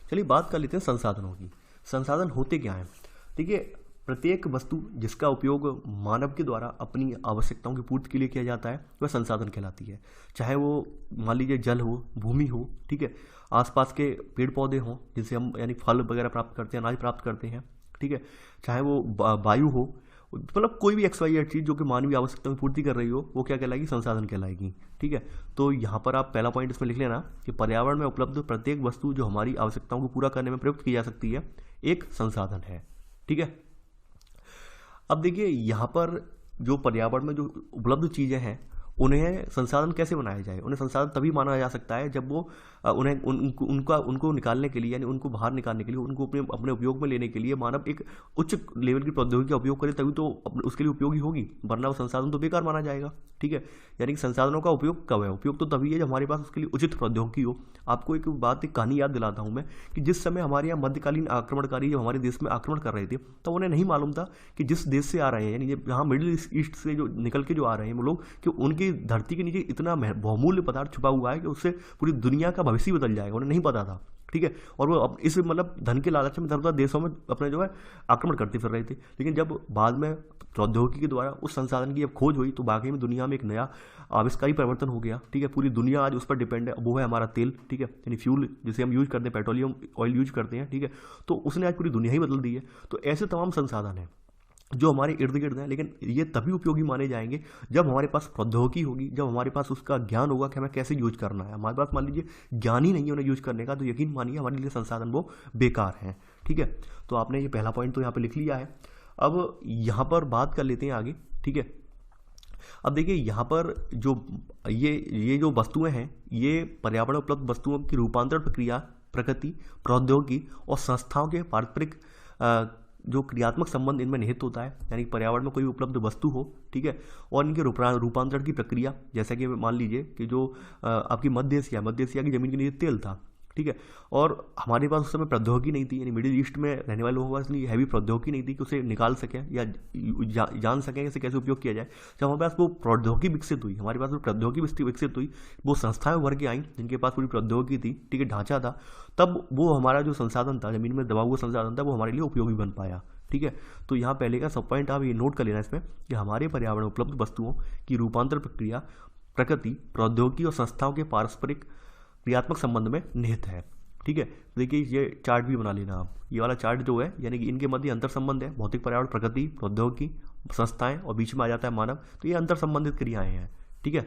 चलिए बात कर लेते हैं संसाधनों की। संसाधन होते क्या हैं? देखिए, प्रत्येक वस्तु जिसका उपयोग मानव के द्वारा अपनी आवश्यकताओं की पूर्ति के लिए किया जाता है वह संसाधन कहलाती है। चाहे वो मान लीजिए जल हो, भूमि हो, ठीक है, आसपास के पेड़ पौधे हों जिनसे हम यानी फल वगैरह प्राप्त करते हैं, अनाज प्राप्त करते हैं, ठीक है, चाहे वो वायु हो, मतलब कोई भी एक्स वाई चीज़ जो कि मानवीय आवश्यकताओं की पूर्ति कर रही हो वो क्या कहलाएगी? संसाधन कहलाएगी। ठीक है, तो यहाँ पर आप पहला पॉइंट इसमें लिख लेना कि पर्यावरण में उपलब्ध प्रत्येक वस्तु जो हमारी आवश्यकताओं को पूरा करने में प्रयुक्त की जा सकती है एक संसाधन है। ठीक है, अब देखिए यहाँ पर जो पर्यावरण में जो उपलब्ध चीज़ें हैं उन्हें संसाधन कैसे बनाया जाए? उन्हें संसाधन तभी माना जा सकता है जब वो उन्हें उनको निकालने के लिए यानी उनको बाहर निकालने के लिए, उनको अपने उपयोग में लेने के लिए मानव एक उच्च लेवल की प्रौद्योगिकी का उपयोग करे, तभी तो उसके लिए उपयोगी होगी, वरना वो संसाधन तो बेकार माना जाएगा। ठीक है, यानी कि संसाधनों का उपयोग कब है? उपयोग तो तभी है जब हमारे पास उसके लिए उचित प्रौद्योगिकी हो। आपको एक कहानी याद दिलाता हूँ मैं कि जिस समय हमारे यहाँ मध्यकालीन आक्रमणकारी जब हमारे देश में आक्रमण कर रहे थे तो उन्हें नहीं मालूम था कि जिस देश से आ रहे हैं, यानी यहाँ मिडिल ईस्ट से जो निकल के जो आ रहे हैं वो लोग, कि उनकी धरती के नीचे इतना बहुमूल्य पदार्थ छुपा हुआ है कि उससे पूरी दुनिया का भविष्य बदल जाएगा, उन्हें नहीं पता था। ठीक है, और वो अब इस मतलब धन के लालच में इधर देशों में अपने जो है आक्रमण करते फिर रहे थे। लेकिन जब बाद में प्रौद्योगिकी के द्वारा उस संसाधन की जब खोज हुई तो वाकई में दुनिया में एक नया आविष्कारी परिवर्तन हो गया। ठीक है, पूरी दुनिया आज उस पर डिपेंड है, वो है हमारा तेल। ठीक है, यानी फ्यूल जिसे हम यूज करते हैं, पेट्रोलियम ऑयल यूज करते हैं। ठीक है, तो उसने आज पूरी दुनिया ही बदल दी है। तो ऐसे तमाम संसाधन हैं जो हमारे इर्द गिर्द हैं, लेकिन ये तभी उपयोगी माने जाएंगे जब हमारे पास प्रौद्योगिकी होगी, जब हमारे पास उसका ज्ञान होगा कि हमें कैसे यूज करना है। हमारे पास मान लीजिए ज्ञान ही नहीं है उन्हें यूज करने का, तो यकीन मानिए हमारे लिए संसाधन वो बेकार हैं। ठीक है, तो आपने ये पहला पॉइंट तो यहाँ पे लिख लिया है। अब यहाँ पर बात कर लेते हैं आगे। ठीक है, अब देखिए यहाँ पर जो ये जो वस्तुएं हैं ये पर्यावरण उपलब्ध वस्तुओं की रूपांतरण प्रक्रिया, प्रकृति, प्रौद्योगिकी और संस्थाओं के पारस्परिक जो क्रियात्मक संबंध इनमें निहित होता है। यानी पर्यावरण में कोई उपलब्ध वस्तु हो, ठीक है, और इनके रूपांतरण की प्रक्रिया, जैसा कि मान लीजिए कि जो आपकी मध्य एशिया की जमीन के नीचे तेल था। ठीक है, और हमारे पास उस समय प्रौद्योगिकी नहीं थी, यानी मिडिल ईस्ट में रहने वाले लोगों के पास हैवी प्रौद्योगिकी नहीं थी कि उसे निकाल सकें या जान सकें इसे कैसे उपयोग किया जाए। जब हमारे पास वो प्रौद्योगिकी विकसित हुई, हमारे पास वो प्रौद्योगिकी विकसित हुई, वो संस्थाएं उभर के आई जिनके पास पूरी प्रौद्योगिकी थी, ठीक है, ढांचा था, तब वो हमारा जो संसाधन था, जमीन में दबा हुआ संसाधन था, वो हमारे लिए उपयोगी बन पाया। ठीक है, तो यहाँ पहले का सब पॉइंट आप ये नोट कर लेना इसमें कि हमारे पर्यावरण उपलब्ध वस्तुओं की रूपांतर प्रक्रिया, प्रकृति, प्रौद्योगिकी और संस्थाओं के पारस्परिक क्रियात्मक संबंध में निहित है। ठीक है, देखिए ये चार्ट भी बना लेना आप। ये वाला चार्ट जो है यानी कि इनके मध्य अंतर संबंध है, भौतिक पर्यावरण, प्रकृति, प्रौद्योगिकी, संस्थाएं और बीच में आ जाता है मानव। तो ये अंतर संबंधित क्रियाएं हैं। ठीक है,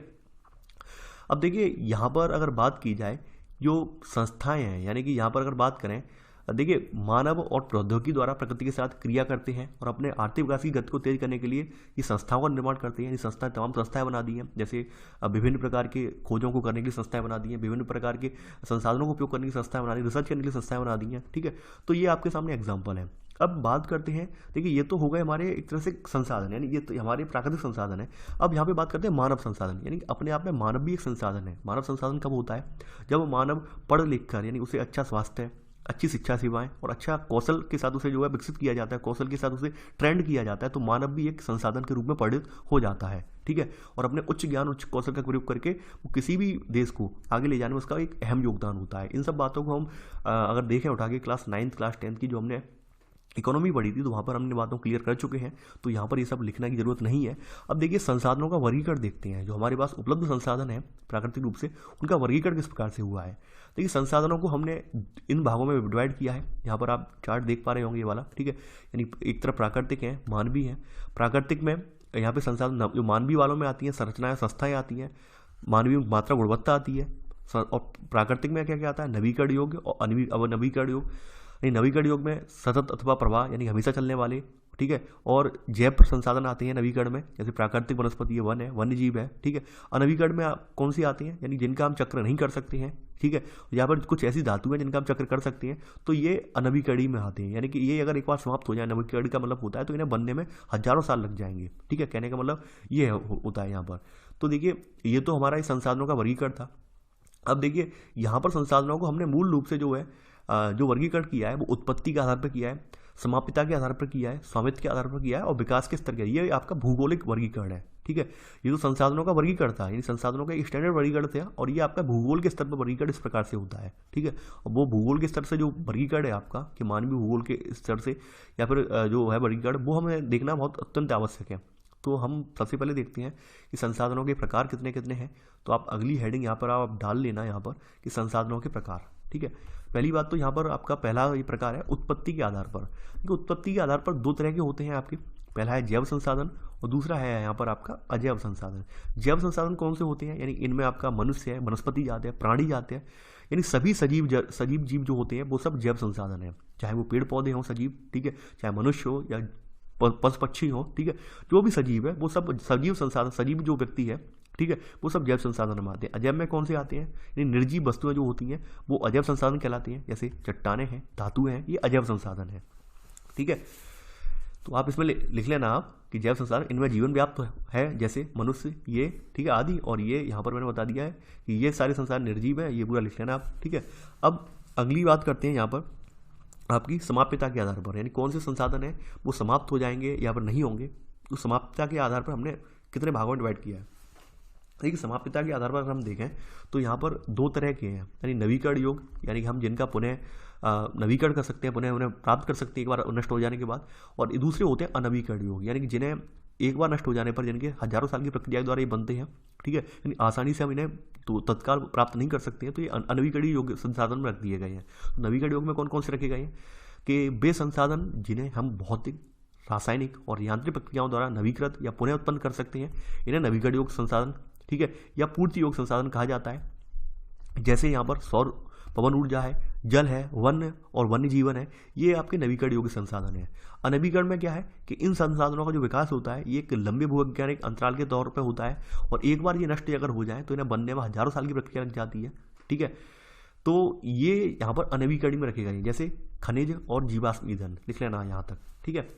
अब देखिए यहाँ पर अगर बात की जाए जो संस्थाएं हैं, यानी कि यहाँ पर अगर बात करें, देखिए मानव और प्रौद्योगिकी द्वारा प्रकृति के साथ क्रिया करते हैं और अपने आर्थिक विकास की गति को तेज करने के लिए ये संस्थाओं का निर्माण करते हैं। ये संस्थाएं तमाम संस्थाएं बना दी हैं, जैसे विभिन्न प्रकार के खोजों को करने के लिए संस्थाएं बना दी हैं, विभिन्न प्रकार के संसाधनों को उपयोग करने की संस्थाएं बना दी, रिसर्च करने के लिए संस्थाएं बना दी हैं। ठीक है, तो ये आपके सामने एग्जाम्पल है। अब बात करते हैं, देखिए ये तो हो गए हमारे एक तरह से संसाधन, यानी ये तो हमारे प्राकृतिक संसाधन है। अब यहाँ पे बात करते हैं मानव संसाधन, यानी अपने आप में मानव भी एक संसाधन है। मानव संसाधन कब होता है? जब मानव पढ़ लिख कर, यानी उसे अच्छा स्वास्थ्य, अच्छी शिक्षा सेवाएं और अच्छा कौशल के साथ उसे जो है विकसित किया जाता है, कौशल के साथ उसे ट्रेंड किया जाता है, तो मानव भी एक संसाधन के रूप में परिणत हो जाता है। ठीक है, और अपने उच्च ज्ञान, उच्च कौशल का प्रयोग करके वो किसी भी देश को आगे ले जाने में उसका एक अहम योगदान होता है। इन सब बातों को हम अगर देखें उठा के क्लास 9th क्लास 10th की जो हमने इकोनॉमी पढ़ी थी तो वहाँ पर हमने बातों क्लियर कर चुके हैं, तो यहाँ पर ये सब लिखने की जरूरत नहीं है। अब देखिए संसाधनों का वर्गीकरण देखते हैं। जो हमारे पास उपलब्ध संसाधन है प्राकृतिक रूप से, उनका वर्गीकरण किस प्रकार से हुआ है। देखिए संसाधनों को हमने इन भागों में डिवाइड किया है। यहाँ पर आप चार्ट देख पा रहे होंगे ये वाला। ठीक है, यानी एक तरफ प्राकृतिक है, मानवीय है। प्राकृतिक में यहाँ पे संसाधन जो मानवीय वालों में आती हैं, संरचनाएं, संस्थाएं आती हैं, मानवीय मात्रा गुणवत्ता आती है। और प्राकृतिक में क्या क्या आता है? नवीकरण योग्य और अनवीकरण योग्य। नवीकरण योग में सतत अथवा प्रवाह यानी हमेशा चलने वाले। ठीक है, और जैव संसाधन आते हैं नवीकरण में, जैसे प्राकृतिक वनस्पति है, वन है, वन्य जीव है। ठीक है, अनवीकरण में कौन सी आती हैं? यानी जिनका हम चक्र नहीं कर सकते हैं। ठीक है, यहाँ पर कुछ ऐसी धातु हैं जिनका हम चक्र कर सकते हैं, तो ये अनवीकरणी में आते हैं। यानी कि ये अगर एक बार समाप्त हो जाए, नवीकरण का मतलब होता है तो इन्हें बनने में हजारों साल लग जाएंगे। ठीक है, कहने का मतलब ये होता है यहाँ पर। तो देखिए ये तो हमारा संसाधनों का वर्गीकरण था। अब देखिए यहाँ पर संसाधनों को हमने मूल रूप से जो है जो वर्गीकरण किया है वो उत्पत्ति के आधार पर किया है, समाप्यता के आधार पर किया है, स्वामित्व के आधार पर किया है और विकास के स्तर के। ये आपका भूगोलिक वर्गीकरण है। ठीक ठीक है। ये तो संसाधनों का वर्गीकरण था, यानी संसाधनों का एक स्टैंडर्ड वर्गीकरण था, और ये आपका भूगोल के स्तर पर वर्गीकरण इस प्रकार से होता है, ठीक है। और वो भूगोल के स्तर से जो वर्गीकरण है आपका, कि मानवीय भूगोल के स्तर से या फिर जो है वर्गीकरण, वो हमें देखना बहुत अत्यंत आवश्यक है। तो हम सबसे पहले देखते हैं कि संसाधनों के प्रकार कितने कितने हैं। तो आप अगली हेडिंग यहाँ पर आप डाल लेना यहाँ पर कि संसाधनों के प्रकार, ठीक है। पहली बात तो यहाँ पर आपका पहला ये प्रकार है उत्पत्ति के आधार पर। देखिए उत्पत्ति के आधार पर दो तरह के होते हैं आपके, पहला है जैव संसाधन और दूसरा है यहाँ पर आपका अजैव संसाधन। जैव संसाधन कौन से होते हैं, यानी इनमें आपका मनुष्य है, वनस्पति जाते हैं, प्राणी जाते हैं, यानी सभी सजीव जीव जो होते हैं वो सब जैव संसाधन है, चाहे वो पेड़ पौधे हों सजीव, ठीक है, चाहे मनुष्य हो या पशु पक्षी हो, ठीक है, जो भी सजीव है वो सब सजीव संसाधन, सजीव जो व्यक्ति है, ठीक है, वो सब जैव संसाधन में आते हैं। अजैव में कौन से आते हैं, यानी निर्जीव वस्तुएं जो होती हैं वो अजैव संसाधन कहलाती हैं, जैसे चट्टाने हैं, धातुएं हैं, ये अजैव संसाधन है, ठीक है। तो आप इसमें लिख लेना आप कि जैव संसाधन इनमें जीवन व्याप्त है, जैसे मनुष्य, ये, ठीक है, आदि, और ये यहाँ पर मैंने बता दिया है कि ये सारे संसाधन निर्जीव है, ये पूरा लिख लेना आप, ठीक है। अब अगली बात करते हैं यहाँ पर आपकी समाप्यता के आधार पर, यानी कौन से संसाधन है वो समाप्त हो जाएंगे या फिर नहीं होंगे। तो समाप्यता के आधार पर हमने कितने भागों में डिवाइड किया है। देखिए समाप्यता के आधार पर अगर हम देखें तो यहाँ पर दो तरह के हैं, यानी नवीकरण योग, यानी कि हम जिनका पुनः नवीकरण कर सकते हैं, पुनः उन्हें प्राप्त कर सकते हैं एक बार नष्ट हो जाने के बाद, और दूसरे होते हैं अनवीकरण योग, यानी कि जिन्हें एक बार नष्ट हो जाने पर, जिनके हजारों साल की प्रक्रिया द्वारा ये बनते हैं, ठीक है, यानी आसानी से हम इन्हें तो तत्काल प्राप्त नहीं कर सकते हैं, तो ये अनवीकरणीय योग संसाधन में रख दिए गए हैं। तो नवीकरण योग में कौन कौन से रखे गए हैं कि वे संसाधन जिन्हें हम भौतिक, रासायनिक और यांत्रिक प्रक्रियाओं द्वारा नवीकृत या पुनः उत्पन्न कर सकते हैं, इन्हें नवीकरण योग संसाधन, ठीक है, या पूर्ति योग संसाधन कहा जाता है। जैसे यहाँ पर सौर पवन ऊर्जा है, जल है, वन्य और वन्य जीवन है, ये आपके नवीकरण योग्य संसाधन है। अनवीकरण में क्या है कि इन संसाधनों का जो विकास होता है ये एक लंबे भूवैज्ञानिक अंतराल के तौर पर होता है, और एक बार ये नष्ट अगर हो जाए तो इन्हें बनने में हजारों साल की प्रक्रिया लग जाती है, ठीक है। तो ये यहाँ पर अनवीकरण में रखे गए, जैसे खनिज और जीवाश्म ईंधन, लिख लेना यहाँ तक, ठीक है।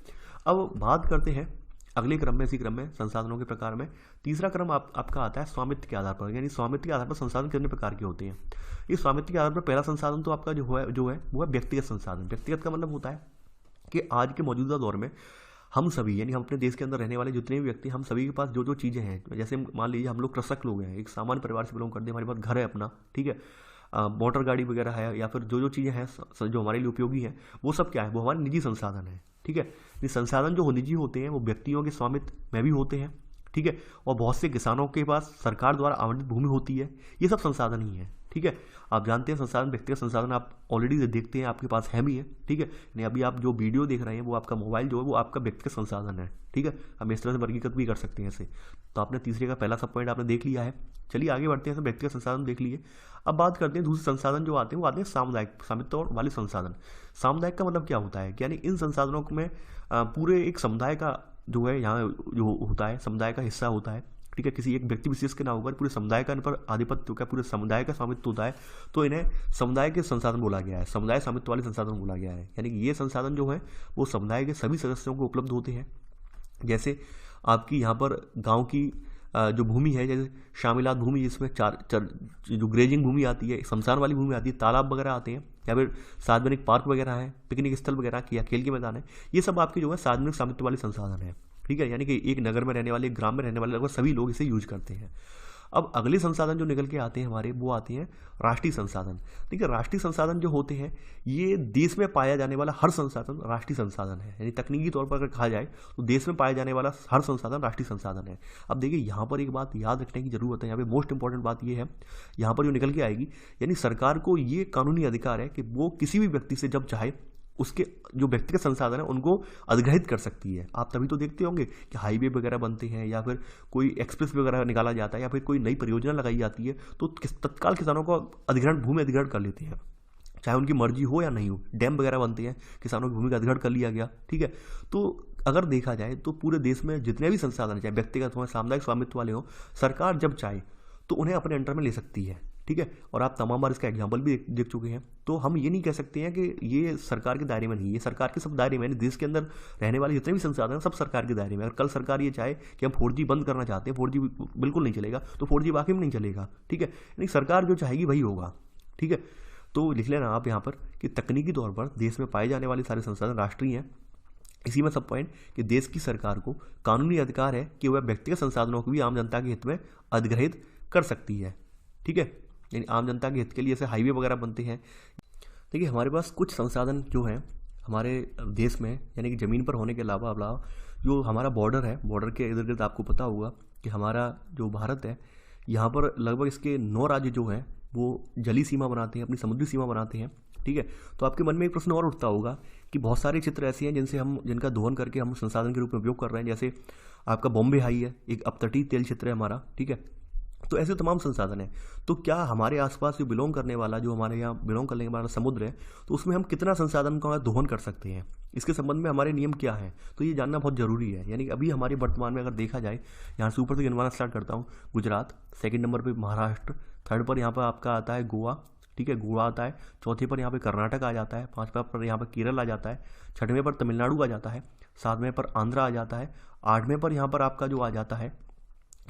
अब बात करते हैं अगले क्रम में, इसी क्रम में संसाधनों के प्रकार में तीसरा क्रम आपका आता है स्वामित्व के आधार पर, यानी स्वामित्व के आधार पर संसाधन कितने प्रकार के होते हैं। इस स्वामित्व के आधार पर पहला संसाधन तो आपका जो है वो है व्यक्तिगत संसाधन। व्यक्तिगत का मतलब होता है कि आज के मौजूदा दौर में हम सभी, यानी हम अपने देश के अंदर रहने वाले जितने भी व्यक्ति, हम सभी के पास जो जो चीज़ें हैं, जैसे मान लीजिए हम लोग कृषक लोग हैं, एक सामान्य परिवार से बिलोंग करते हैं, हमारे पास घर है अपना, ठीक है, मोटर गाड़ी वगैरह है, या फिर जो जो चीज़ें हैं जो हमारे लिए उपयोगी हैं, वो सब क्या है, वो हमारे निजी संसाधन है, ठीक है। ये संसाधन जो निजी होते हैं वो व्यक्तियों के स्वामित्व में भी होते हैं, ठीक है, और बहुत से किसानों के पास सरकार द्वारा आवंटित भूमि होती है, ये सब संसाधन ही है, ठीक है। आप जानते हैं संसाधन, व्यक्तिगत संसाधन आप ऑलरेडी देखते हैं आपके पास है भी है, ठीक है, यानी अभी आप जो वीडियो देख रहे हैं वो आपका मोबाइल जो है वो आपका व्यक्तिगत संसाधन है, ठीक है। हम इस तरह से वर्गीकृत भी कर सकते हैं ऐसे। तो आपने तीसरे का पहला सब पॉइंट आपने देख लिया है। चलिए आगे बढ़ते हैं, व्यक्तिगत संसाधन देख लिए। अब बात करते हैं दूसरे संसाधन जो आते हैं, वो आते हैं सामुदायिक स्वामित्व वाले संसाधन। सामुदायिक का मतलब क्या होता है, यानी इन संसाधनों में पूरे एक समुदाय का जो है यहाँ जो होता है, समुदाय का हिस्सा होता है, ठीक है, किसी एक व्यक्ति विशेष के ना होकर पूरे समुदाय का इन पर आधिपत्य होता है, पूरे समुदाय का स्वामित्व होता है, तो इन्हें समुदाय के संसाधन बोला गया है, समुदाय स्वामित्व वाले संसाधन बोला गया है। यानी कि ये संसाधन जो है वो समुदाय के सभी सदस्यों को उपलब्ध होते हैं। जैसे आपकी यहाँ पर गाँव की जो भूमि है, जैसे शामिलात भूमि, जिसमें जो ग्रेजिंग भूमि आती है, शमशान वाली भूमि आती है, तालाब वगैरह आते हैं, या फिर सार्वजनिक पार्क वगैरह है, पिकनिक स्थल वगैरह या खेल के मैदान है, ये सब आपके जो है सार्वजनिक स्वामित्व वाले संसाधन है, ठीक है। यानी कि एक नगर में रहने वाले, एक ग्राम में रहने वाले लगभग सभी लोग इसे यूज करते हैं। अब अगले संसाधन जो निकल के आते हैं हमारे, वो आते हैं राष्ट्रीय संसाधन। देखिए राष्ट्रीय संसाधन जो होते हैं ये देश में पाया जाने वाला हर संसाधन राष्ट्रीय संसाधन है, यानी तकनीकी तौर पर अगर कहा जाए तो देश में पाया जाने वाला हर संसाधन राष्ट्रीय संसाधन है। अब देखिए यहाँ पर एक बात याद रखने की जरूरत है, यहाँ पे मोस्ट इंपॉर्टेंट बात ये है, यहाँ पर जो निकल के आएगी, यानी सरकार को ये कानूनी अधिकार है कि वो किसी भी व्यक्ति से जब चाहे उसके जो व्यक्तिगत संसाधन है उनको अधिग्रहित कर सकती है। आप तभी तो देखते होंगे कि हाईवे वगैरह बनते हैं, या फिर कोई एक्सप्रेस वगैरह निकाला जाता है, या फिर कोई नई परियोजना लगाई जाती है, तो तत्काल किसानों को अधिग्रहण, भूमि अधिग्रहण कर लेते हैं, चाहे उनकी मर्जी हो या नहीं हो। डैम वगैरह बनते हैं, किसानों की भूमि का अधिग्रहण कर लिया गया, ठीक है। तो अगर देखा जाए तो पूरे देश में जितने भी संसाधन, चाहे व्यक्तिगत हो, सामुदायिक स्वामित्व वाले हो, सरकार जब चाहे तो उन्हें अपने अंडर में ले सकती है, ठीक है। और आप तमाम बार इसका एग्जाम्पल भी देख चुके हैं। तो हम ये नहीं कह सकते हैं कि ये सरकार के दायरे में नहीं, ये सरकार के सब दायरे में, देश के अंदर रहने वाले जितने भी संसाधन हैं सब सरकार के दायरे में। अगर कल सरकार ये चाहे कि हम 4G बंद करना चाहते हैं, 4G बिल्कुल नहीं चलेगा, तो 4G वाकई में नहीं चलेगा, ठीक है। यानी सरकार जो चाहेगी वही होगा, ठीक है। तो लिख लेना आप यहाँ पर कि तकनीकी तौर पर देश में पाए जाने वाले सारे संसाधन राष्ट्रीय हैं, इसी में सब पॉइंट कि देश की सरकार को कानूनी अधिकार है कि वह व्यक्तिगत संसाधनों को भी आम जनता के हित में अधिग्रहित कर सकती है। ठीक है, यानी आम जनता के हित के लिए ऐसे हाईवे वगैरह बनते हैं। देखिए हमारे पास कुछ संसाधन जो हैं हमारे देश में, यानी कि ज़मीन पर होने के अलावा जो हमारा बॉर्डर है, बॉर्डर के इर्द गिर्द आपको पता होगा कि हमारा जो भारत है, यहाँ पर लगभग इसके 9 राज्य जो हैं वो जली सीमा बनाते हैं, अपनी समुद्री सीमा बनाते हैं। ठीक है, तो आपके मन में एक प्रश्न और उठता होगा कि बहुत सारे क्षेत्र ऐसे हैं जिनका दोहन करके हम संसाधन के रूप में उपयोग कर रहे हैं। जैसे आपका बॉम्बे हाई है, एक अपतटीय तेल क्षेत्र है हमारा। ठीक है, तो ऐसे तमाम संसाधन हैं। तो क्या हमारे आसपास जो बिलोंग करने वाला, जो हमारे यहाँ बिलोंग करने वाला समुद्र है, तो उसमें हम कितना संसाधन का दोहन कर सकते हैं, इसके संबंध में हमारे नियम क्या हैं, तो ये जानना बहुत ज़रूरी है। यानी अभी हमारे वर्तमान में अगर देखा जाए, यहाँ से ऊपर से गिनवाना स्टार्ट करता हूँ, गुजरात, सेकंड नंबर पे महाराष्ट्र, थर्ड पर यहाँ पर आपका आता है गोवा। ठीक है, गोवा आता है, चौथे पर यहाँ पे कर्नाटक आ जाता है, पाँचवें पर यहाँ पर केरल आ जाता है, छठवें पर तमिलनाडु आ जाता है, सातवें पर आंध्रा आ जाता है, आठवें पर यहाँ पर आपका जो आ जाता है,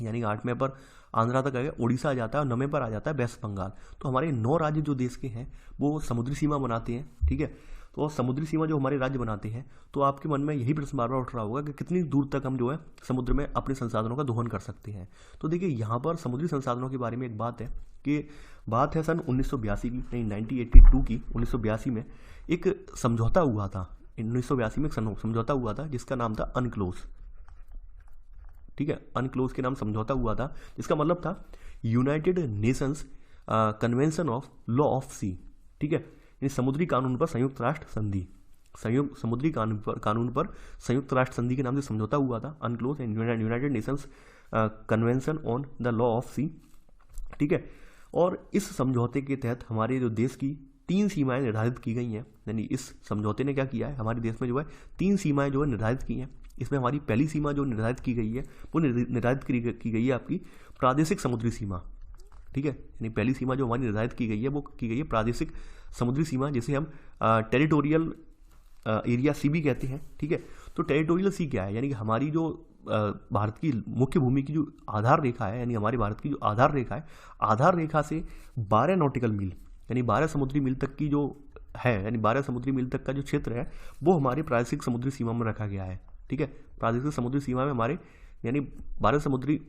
यानी 8वें पर आंध्रा तक आ गया, उड़ीसा आ जाता है, और 9वें पर आ जाता है वेस्ट बंगाल। तो हमारे 9 राज्य जो देश के हैं वो समुद्री सीमा बनाते हैं। ठीक है, तो समुद्री सीमा जो हमारे राज्य बनाते हैं, तो आपके मन में यही प्रश्न बार बार उठ रहा होगा कि कितनी दूर तक हम जो है समुद्र में अपने संसाधनों का दोहन कर सकते हैं। तो देखिए यहाँ पर समुद्री संसाधनों के बारे में एक बात है कि बात है सन 1982 की, नहीं 1982 की। 1982 में एक समझौता हुआ था, 1982 में एक समझौता हुआ था जिसका नाम था अनक्लोज। ठीक है, अनक्लोज के नाम समझौता हुआ था, जिसका मतलब था United Nations convention of law of sea. ठीक है, यानी समुद्री कानून पर संयुक्त राष्ट्र संधि, समुद्री कानून पर संयुक्त राष्ट्र संधि के नाम से समझौता हुआ था, UNCLOS and United Nations convention on the law of sea. ठीक है, और इस समझौते के तहत हमारे जो देश की 3 सीमाएं निर्धारित की गई हैं। यानी इस समझौते ने क्या किया है, हमारे देश में जो है 3 सीमाएं जो है निर्धारित की हैं। इसमें हमारी पहली सीमा जो निर्धारित की गई है वो निर्धारिट की गई है आपकी प्रादेशिक समुद्री सीमा। ठीक है, यानी पहली सीमा जो हमारी निर्धारित की गई है वो की गई है प्रादेशिक समुद्री सीमा, जिसे हम टेरिटोरियल एरिया सी भी कहते हैं। ठीक है, तो टेरिटोरियल सी क्या है, यानी कि हमारी जो भारत की मुख्य भूमि की जो आधार रेखा है, यानी हमारे भारत की जो आधार रेखा है, आधार रेखा से 12 नॉटिकल मील, यानी 12 समुद्री मील तक की जो है, यानी 12 समुद्री मील तक का जो क्षेत्र है वो हमारी प्रादेशिक समुद्री सीमा में रखा गया है। ठीक है, प्रादेशिक समुद्री सीमा में हमारे यानी 12 समुद्री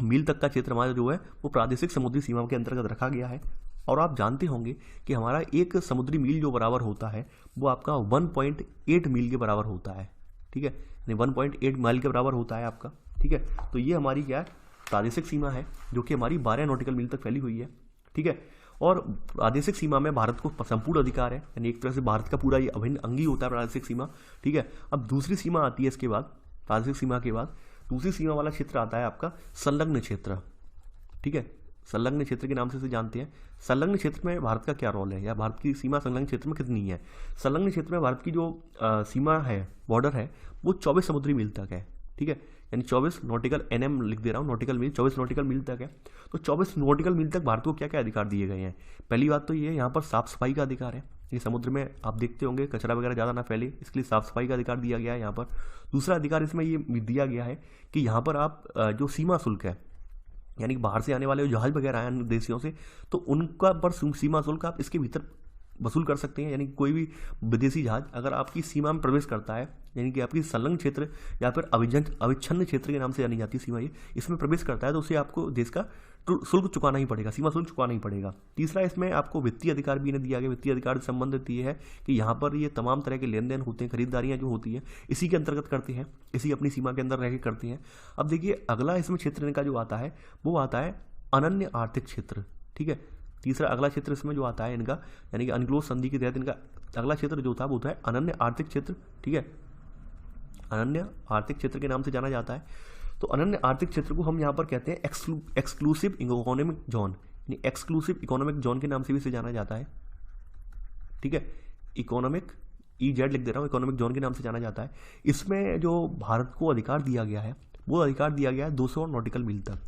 मील तक का क्षेत्र हमारा जो है वो प्रादेशिक समुद्री सीमा के अंतर्गत रखा गया है। और आप जानते होंगे कि हमारा एक समुद्री मील जो बराबर होता है वो आपका 1.8 मील के बराबर होता है। ठीक है, यानी 1.8 माइल के बराबर होता है आपका। ठीक है, तो ये हमारी क्या है, प्रादेशिक सीमा है जो कि हमारी 12 नॉटिकल मील तक फैली हुई है। ठीक है, और प्रादेशिक सीमा में भारत को संपूर्ण अधिकार है, यानी एक तरह से भारत का पूरा ये अभिन्न अंगी होता है प्रादेशिक सीमा। ठीक है, अब दूसरी सीमा आती है इसके बाद, प्रादेशिक सीमा के बाद दूसरी सीमा वाला क्षेत्र आता है आपका संलग्न क्षेत्र। ठीक है, संलग्न क्षेत्र के नाम से इसे जानते हैं। संलग्न क्षेत्र में भारत का क्या रोल है, या भारत की सीमा संलग्न क्षेत्र में कितनी है। संलग्न क्षेत्र में भारत की जो सीमा है, बॉर्डर है, वो 24 समुद्री मील तक है। ठीक है, यानी 24 नॉटिकल NM लिख दे रहा हूँ, नॉटिकल मील 24 नॉटिकल मील तक है। तो 24 नॉटिकल मील तक भारत को क्या क्या अधिकार दिए गए हैं। पहली बात तो ये है, यहाँ पर साफ सफाई का अधिकार है। ये समुद्र में आप देखते होंगे कचरा वगैरह ज़्यादा ना फैले, इसके लिए साफ सफाई का अधिकार दिया गया है यहाँ पर। दूसरा अधिकार इसमें ये दिया गया है कि यहाँ पर आप जो सीमा शुल्क है, यानी बाहर से आने वाले जो जहाज वगैरह आए अन्य देशों से, तो उनका पर सीमा शुल्क आप इसके भीतर वसूल कर सकते हैं। यानी कोई भी विदेशी जहाज अगर आपकी सीमा में प्रवेश करता है, यानी कि आपकी संलग्न क्षेत्र या फिर अविच्छिन्न क्षेत्र के नाम से जानी जाती है सीमा, ये इसमें प्रवेश करता है तो उसे आपको देश का शुल्क चुकाना ही पड़ेगा, सीमा शुल्क चुकाना ही पड़ेगा। तीसरा, इसमें आपको वित्तीय अधिकार भी इन्हें दिया गया। वित्तीय अधिकार से संबंधित ये है कि यहाँ पर ये तमाम तरह के लेन देन होते हैं, खरीदारियाँ जो होती हैं इसी के अंतर्गत करते हैं, इसी अपनी सीमा के अंदर रह के करते हैं। अब देखिए अगला इसमें क्षेत्र इनका जो आता है वो आता है अनन्य आर्थिक क्षेत्र। ठीक है, तीसरा अगला क्षेत्र इसमें जो आता है इनका, यानी कि अनक्लोज संधि के तहत इनका अगला क्षेत्र जो था वो था अनन्य आर्थिक क्षेत्र। ठीक है, अनन्य आर्थिक क्षेत्र के नाम से जाना जाता है। तो अनन्य आर्थिक क्षेत्र को हम यहाँ पर कहते हैं एक्सक्लूसिव इकोनॉमिक जोन, यानी एक्सक्लूसिव इकोनॉमिक जोन के नाम से भी इसे जाना जाता है। ठीक है, इकोनॉमिक EZ लिख दे रहा हूँ, इकोनॉमिक जोन के नाम से जाना जाता है। इसमें जो भारत को अधिकार दिया गया है वो अधिकार दिया गया है 200 नॉटिकल मील तक,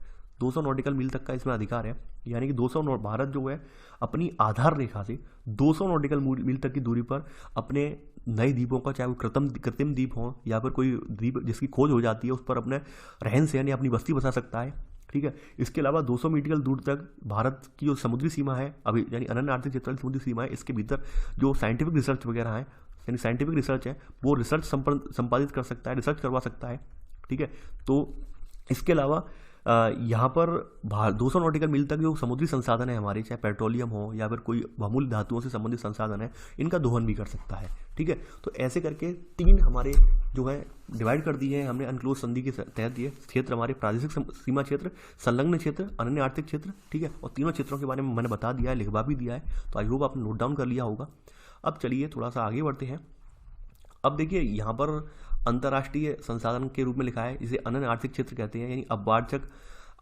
200 नॉटिकल मील तक का इसमें अधिकार है। यानी कि 200 भारत जो है अपनी आधार रेखा से 200 नॉटिकल मील तक की दूरी पर अपने नए द्वीपों का, चाहे वो कृत्रिम द्वीप हो या फिर कोई द्वीप जिसकी खोज हो जाती है, उस पर अपने रहन सहन या अपनी बस्ती बसा सकता है। ठीक है, इसके अलावा 200 मीटर दूर तक भारत की जो समुद्री सीमा है अभी, यानी अनन्य आर्थिक क्षेत्र की समुद्री सीमा है, इसके भीतर जो साइंटिफिक रिसर्च वगैरह है, यानी साइंटिफिक रिसर्च है वो रिसर्च संपादित कर सकता है, रिसर्च करवा सकता है। ठीक है, तो इसके अलावा यहाँ पर 200 नॉटिकल मील तक जो समुद्री संसाधन है हमारे, चाहे पेट्रोलियम हो या फिर कोई बहुमूल्य धातुओं से संबंधित संसाधन है, इनका दोहन भी कर सकता है। ठीक है, तो ऐसे करके 3 हमारे जो है डिवाइड कर दिए हैं हमने अनक्लोज संधि के तहत। ये क्षेत्र हमारे प्रादेशिक सीमा क्षेत्र, संलग्न क्षेत्र, अनन्य आर्थिक क्षेत्र। ठीक है, और तीनों क्षेत्रों के बारे में मैंने बता दिया है, लिखवा भी दिया है, तो आई होप आपने नोट डाउन कर लिया होगा। अब चलिए थोड़ा सा आगे बढ़ते हैं। अब देखिए यहाँ पर अंतर्राष्ट्रीय संसाधन के रूप में लिखा है, इसे अनन्य आर्थिक क्षेत्र कहते हैं, यानी अपवार्चक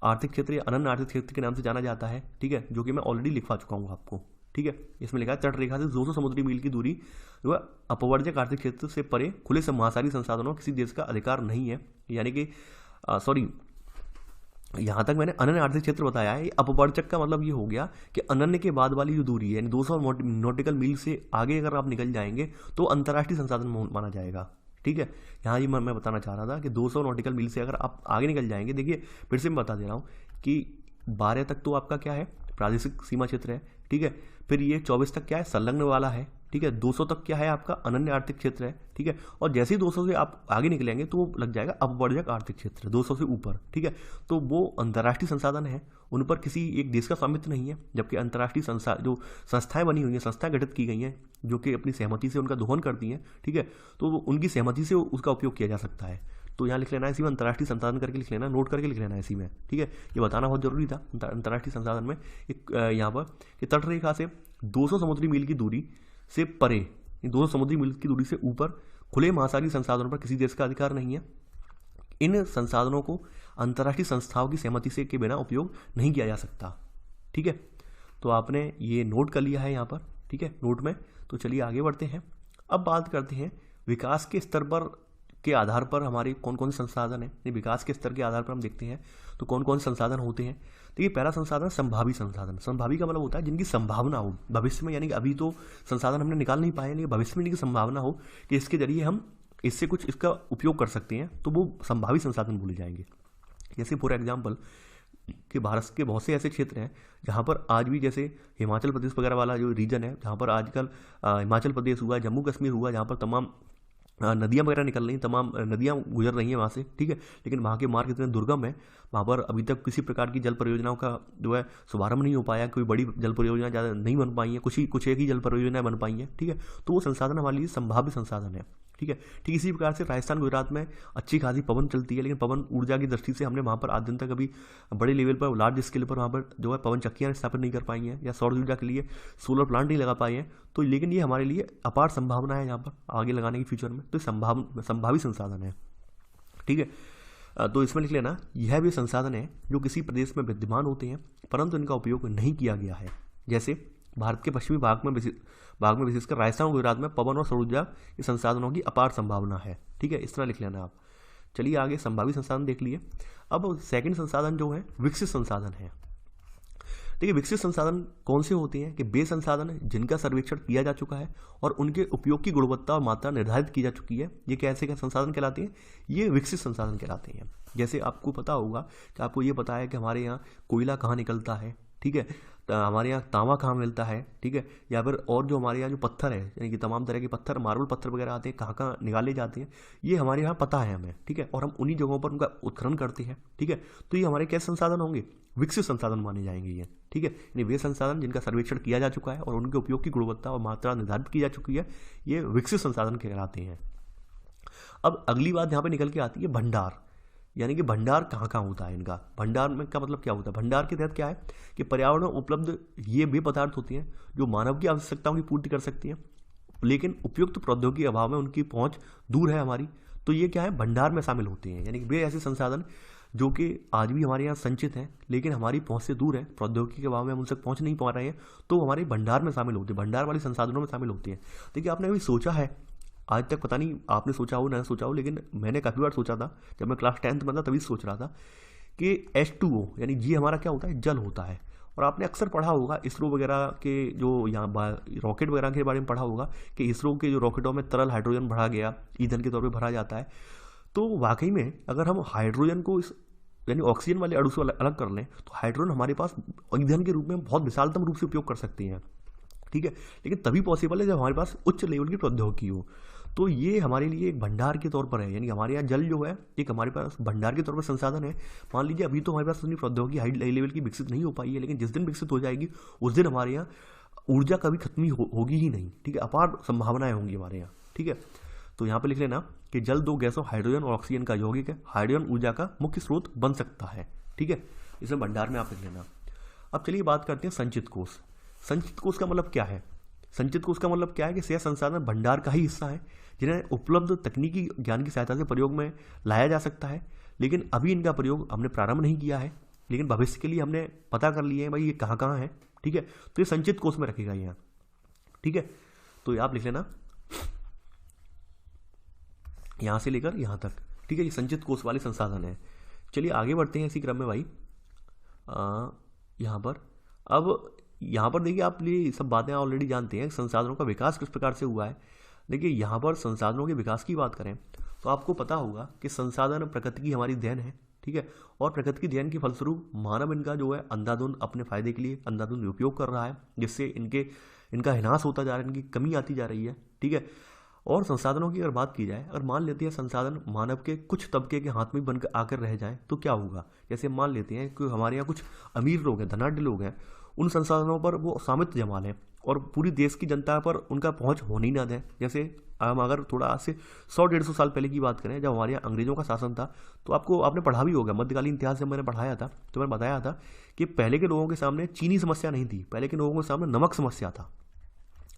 आर्थिक क्षेत्र या अनन्य आर्थिक क्षेत्र के नाम से जाना जाता है। ठीक है, जो कि मैं ऑलरेडी लिखवा चुका हूँ आपको। ठीक है, इसमें लिखा है तट रेखा से 200 समुद्री मील की दूरी जो है अपवर्जक आर्थिक क्षेत्र से परे खुले से महासागरीय संसाधनों किसी देश का अधिकार नहीं है। यानी कि सॉरी, यहाँ तक मैंने अनन्य आर्थिक क्षेत्र बताया है। अपवर्जक का मतलब ये हो गया कि अनन्य के बाद वाली जो दूरी है, यानी 200 नॉटिकल मील से आगे अगर आप निकल जाएंगे तो अंतर्राष्ट्रीय संसाधन माना जाएगा। ठीक है, यहाँ ये मैं बताना चाह रहा था कि 200 नॉटिकल मील से अगर आप आगे निकल जाएंगे, देखिए फिर से मैं बता दे रहा हूँ कि 12 तक तो आपका क्या है, प्रादेशिक सीमा क्षेत्र है। ठीक है, फिर ये 24 तक क्या है, संलग्न वाला है। ठीक है, 200 तक क्या है आपका अनन्य आर्थिक क्षेत्र है। ठीक है, और जैसे ही 200 से आप आगे निकलेंगे तो वो लग जाएगा अपवर्जक आर्थिक क्षेत्र 200 से ऊपर। ठीक है, तो वो अंतर्राष्ट्रीय संसाधन है, उन पर किसी एक देश का स्वामित्व नहीं है, जबकि अंतर्राष्ट्रीय जो संस्थाएं बनी हुई हैं, संस्थाएं गठित की गई हैं जो कि अपनी सहमति से उनका दोहन करती हैं। ठीक है, तो उनकी सहमति से उसका उपयोग किया जा सकता है। तो यहाँ लिख लेना है इसी में अंतर्राष्ट्रीय संसाधन करके लिख लेना, नोट करके लिख लेना है इसी में। ठीक है, ये बताना बहुत जरूरी था अंतर्राष्ट्रीय संसाधन में एक यहाँ पर कि तट रेखा से 200 समुद्री मील की दूरी से परे, 200 समुद्री मील की दूरी से ऊपर खुले महासागरीय संसाधनों पर किसी देश का अधिकार नहीं है। इन संसाधनों को अंतर्राष्ट्रीय संस्थाओं की सहमति से के बिना उपयोग नहीं किया जा सकता। ठीक है, तो आपने ये नोट कर लिया है यहाँ पर। ठीक है, नोट में। तो चलिए आगे बढ़ते हैं। अब बात करते हैं विकास के स्तर पर के आधार पर हमारे कौन कौन से संसाधन हैं। विकास के स्तर के आधार पर हम देखते हैं तो कौन कौन से संसाधन होते हैं। देखिए पहला संसाधन संभावी संसाधन। संभावी का मतलब होता है जिनकी संभावना हो भविष्य में, यानी कि अभी तो संसाधन हमने निकाल नहीं पाए, लेकिन भविष्य में इनकी संभावना हो कि इसके जरिए हम इससे कुछ इसका उपयोग कर सकते हैं, तो वो संभावी संसाधन बोले जाएंगे। जैसे फॉर एग्जाम्पल कि भारत के बहुत से ऐसे क्षेत्र हैं जहाँ पर आज भी, जैसे हिमाचल प्रदेश वगैरह वाला जो रीजन है, जहाँ पर आजकल हिमाचल प्रदेश हुआ, जम्मू कश्मीर हुआ, जहाँ पर तमाम नदियाँ वगैरह निकल रही हैं, तमाम नदियाँ गुजर रही हैं वहाँ से। ठीक है, लेकिन वहाँ के मार्ग इतने दुर्गम है, वहाँ पर अभी तक किसी प्रकार की जल परियोजनाओं का जो है शुभारंभ नहीं हो पाया, कोई बड़ी जल परियोजना ज़्यादा नहीं बन पाई है, कुछ एक ही जल परियोजनाएं बन पाई हैं। ठीक है, तो वो संसाधन हमारे लिए संभाव्य संसाधन है। ठीक है, ठीक इसी प्रकार से राजस्थान गुजरात में अच्छी खासी पवन चलती है, लेकिन पवन ऊर्जा की दृष्टि से हमने वहाँ पर आज दिन तक अभी बड़े लेवल पर, लार्ज स्केल पर वहाँ पर जो है पवन चक्कियाँ स्थापित नहीं कर पाई हैं, या सौर ऊर्जा के लिए सोलर प्लांट नहीं लगा पाए हैं। तो लेकिन ये हमारे लिए अपार संभावना है यहाँ पर आगे लगाने की फ्यूचर में, तो संभावी संसाधन है। ठीक है, तो इसमें लिख लेना यह भी संसाधन है जो किसी प्रदेश में विद्यमान होते हैं परंतु इनका उपयोग नहीं किया गया है। जैसे भारत के पश्चिमी भाग में विशेषकर राजस्थान और गुजरात में पवन और सौर ऊर्जा के संसाधनों की अपार संभावना है। ठीक है, इस तरह लिख लेना आप। चलिए आगे संभावी संसाधन देख लिए। अब सेकंड संसाधन जो है विकसित संसाधन है। देखिए विकसित संसाधन कौन से होते हैं कि वे संसाधन जिनका सर्वेक्षण किया जा चुका है और उनके उपयोग की गुणवत्ता और मात्रा निर्धारित की जा चुकी है, ये कैसे क्या संसाधन कहलाते हैं, ये विकसित संसाधन कहलाते हैं। जैसे आपको पता होगा कि आपको ये पता है कि हमारे यहाँ कोयला कहाँ निकलता है। ठीक है, हमारे यहाँ तांबा कहाँ मिलता है। ठीक है, या फिर और जो हमारे यहाँ जो पत्थर है, यानी कि तमाम तरह के पत्थर, मार्बल पत्थर वगैरह आते हैं, कहाँ कहाँ निकाले जाते हैं, ये हमारे यहाँ पता है हमें। ठीक है, और हम उन्हीं जगहों पर उनका उत्खनन करते हैं। ठीक है, तो ये हमारे कैसे संसाधन होंगे, विकसित संसाधन माने जाएंगे ये। ठीक है, यानी वे संसाधन जिनका सर्वेक्षण किया जा चुका है और उनके उपयोग की गुणवत्ता और मात्रा निर्धारित की जा चुकी है, ये विकसित संसाधन कहलाते हैं। अब अगली बात यहाँ पे निकल के आती है भंडार, यानी कि भंडार कहाँ कहाँ होता है इनका। भंडार में का मतलब क्या होता है, भंडार के तहत क्या है कि पर्यावरण में उपलब्ध ये वे पदार्थ होते हैं जो मानव की आवश्यकताओं की पूर्ति कर सकती हैं, लेकिन उपयुक्त प्रौद्योगिकी के अभाव में उनकी पहुंच दूर है हमारी, तो ये क्या है भंडार में शामिल होते हैं। यानी कि वे ऐसे संसाधन जो कि आज भी हमारे यहाँ संचित हैं लेकिन हमारी पहुंच से दूर है, प्रौद्योगिकी के अभाव में हम उनसे पहुंच नहीं पा रहे हैं, तो हमारे भंडार में शामिल होते हैं, भंडार वाले संसाधनों में शामिल होते हैं। देखिए आपने अभी सोचा है, आज तक पता नहीं आपने सोचा हो ना सोचा हो, लेकिन मैंने काफ़ी बार सोचा था, जब मैं क्लास 10th में था तभी सोच रहा था कि H2O यानी जी हमारा क्या होता है, जल होता है। और आपने अक्सर पढ़ा होगा इसरो वगैरह के जो यहाँ रॉकेट वगैरह के बारे में पढ़ा होगा कि इसरो के जो रॉकेटों में तरल हाइड्रोजन भरा गया, ईंधन के तौर पर भरा जाता है। तो वाकई में अगर हम हाइड्रोजन को यानी ऑक्सीजन वाले अणु से अलग कर लें तो हाइड्रोजन हमारे पास ईंधन के रूप में बहुत विशालतम रूप से उपयोग कर सकते हैं। ठीक है। लेकिन तभी पॉसिबल है जब हमारे पास उच्च लेवल की प्रौद्योगिकी हो। तो ये हमारे लिए एक भंडार के तौर पर है, यानी हमारे यहाँ जल जो है एक हमारे पास भंडार के तौर पर संसाधन है। मान लीजिए अभी तो हमारे पास उतनी प्रौद्योगिकी हाई लेवल की विकसित नहीं हो पाई है, लेकिन जिस दिन विकसित हो जाएगी उस दिन हमारे यहाँ ऊर्जा कभी खत्म होगी ही नहीं, ठीक है। अपार संभावनाएं होंगी हमारे यहाँ, ठीक है। तो यहाँ पे लिख लेना कि जल दो गैसों हाइड्रोजन और ऑक्सीजन का यौगिक है, हाइड्रोजन ऊर्जा का मुख्य स्रोत बन सकता है, ठीक है। इसमें भंडार में आप लिख लेना। अब चलिए बात करते हैं संचित कोष। संचित कोष का मतलब क्या है? संचित कोष का मतलब क्या है कि शेष संसाधन भंडार का ही हिस्सा है जिन्हें उपलब्ध तकनीकी ज्ञान की सहायता से प्रयोग में लाया जा सकता है, लेकिन अभी इनका प्रयोग हमने प्रारंभ नहीं किया है, लेकिन भविष्य के लिए हमने पता कर लिया है भाई ये कहाँ कहाँ है, ठीक है। तो ये संचित कोष में रखेगा यहाँ, ठीक है। तो आप लिख लेना यहाँ से लेकर यहाँ तक, ठीक है। ये संचित कोष वाले संसाधन है। चलिए आगे बढ़ते हैं इसी क्रम में भाई। यहाँ पर देखिए आप ये सब बातें ऑलरेडी जानते हैं, संसाधनों का विकास किस प्रकार से हुआ है। देखिए यहाँ पर संसाधनों के विकास की बात करें तो आपको पता होगा कि संसाधन प्रकृति की हमारी देन है, ठीक है। और प्रकृति की देन के फलस्वरूप मानव इनका जो है अंधाधुंध अपने फायदे के लिए अंधाधुंध उपयोग कर रहा है, जिससे इनका विनाश होता जा रहा है, इनकी कमी आती जा रही है, ठीक है। और संसाधनों की अगर बात की जाए, अगर मान लेते हैं संसाधन मानव के कुछ तबके के हाथ में बनकर आकर रह जाए तो क्या होगा। जैसे मान लेते हैं कि हमारे यहाँ कुछ अमीर लोग हैं, धनाढ्य लोग हैं, उन संसाधनों पर वो सामित्य जमा लें और पूरी देश की जनता पर उनका पहुंच होने ही ना दें। जैसे हम अगर थोड़ा आज से 100-150 साल पहले की बात करें, जब हमारे यहाँ अंग्रेजों का शासन था, तो आपने पढ़ा भी होगा, मध्यकालीन इतिहास जब मैंने पढ़ाया था तो मैंने बताया था कि पहले के लोगों के सामने चीनी समस्या नहीं थी, पहले के लोगों के सामने नमक समस्या था।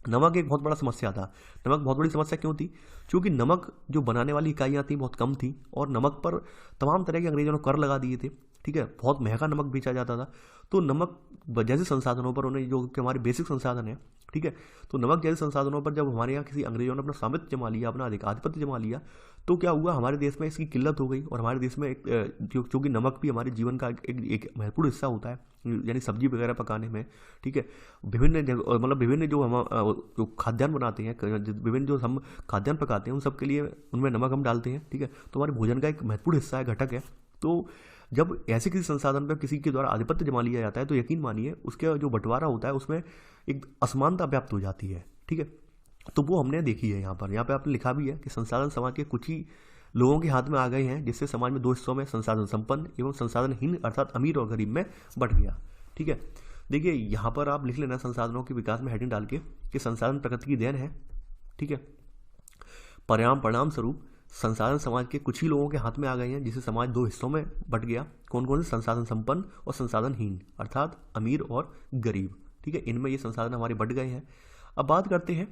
नमक एक बहुत बड़ा समस्या था। नमक बहुत बड़ी समस्या क्यों थी? क्योंकि नमक जो बनाने वाली इकाइयाँ थी बहुत कम थी और नमक पर तमाम तरह के अंग्रेजों ने कर लगा दिए थे, ठीक है। बहुत महंगा नमक बेचा जाता था। तो नमक जैसे संसाधनों पर उन्हें, जो कि हमारे बेसिक संसाधन है, ठीक है, तो नमक जैसे संसाधनों पर जब हमारे यहाँ किसी अंग्रेजों ने अपना सामित्य जमा लिया, अपना आधिपत्य जमा लिया, तो क्या हुआ, हमारे देश में इसकी किल्लत हो गई। और हमारे देश में क्योंकि नमक भी हमारे जीवन का एक महत्वपूर्ण हिस्सा होता है, यानी सब्जी वगैरह पकाने में, ठीक है। विभिन्न जो खाद्यान्न बनाते हैं, विभिन्न जो हम खाद्यान्न पकाते हैं, उन सब के लिए उनमें नमक हम डालते हैं, ठीक है। तो हमारे भोजन का एक महत्वपूर्ण हिस्सा है, घटक है। तो जब ऐसे किसी संसाधन पर किसी के द्वारा आधिपत्य जमा लिया जाता है तो यकीन मानिए उसका जो बंटवारा होता है उसमें एक असमानता व्याप्त हो जाती है, ठीक है। तो वो हमने देखी है यहाँ पे आपने लिखा भी है कि संसाधन समाज के कुछ ही लोगों के हाथ में आ गए हैं, जिससे समाज में दो हिस्सों में संसाधन संपन्न एवं संसाधनहीन अर्थात अमीर और गरीब में बंट गया, ठीक है। देखिए यहाँ पर आप लिख लेना संसाधनों के विकास में हेडिंग डाल के कि संसाधन प्रकृति की देन है, ठीक है। परिणाम स्वरूप संसाधन समाज के कुछ ही लोगों के हाथ में आ गए हैं, जिससे समाज दो हिस्सों में बट गया। कौन कौन से? संसाधन संपन्न और संसाधनहीन अर्थात अमीर और गरीब, ठीक है। इनमें ये संसाधन हमारे बट गए हैं। अब बात करते हैं,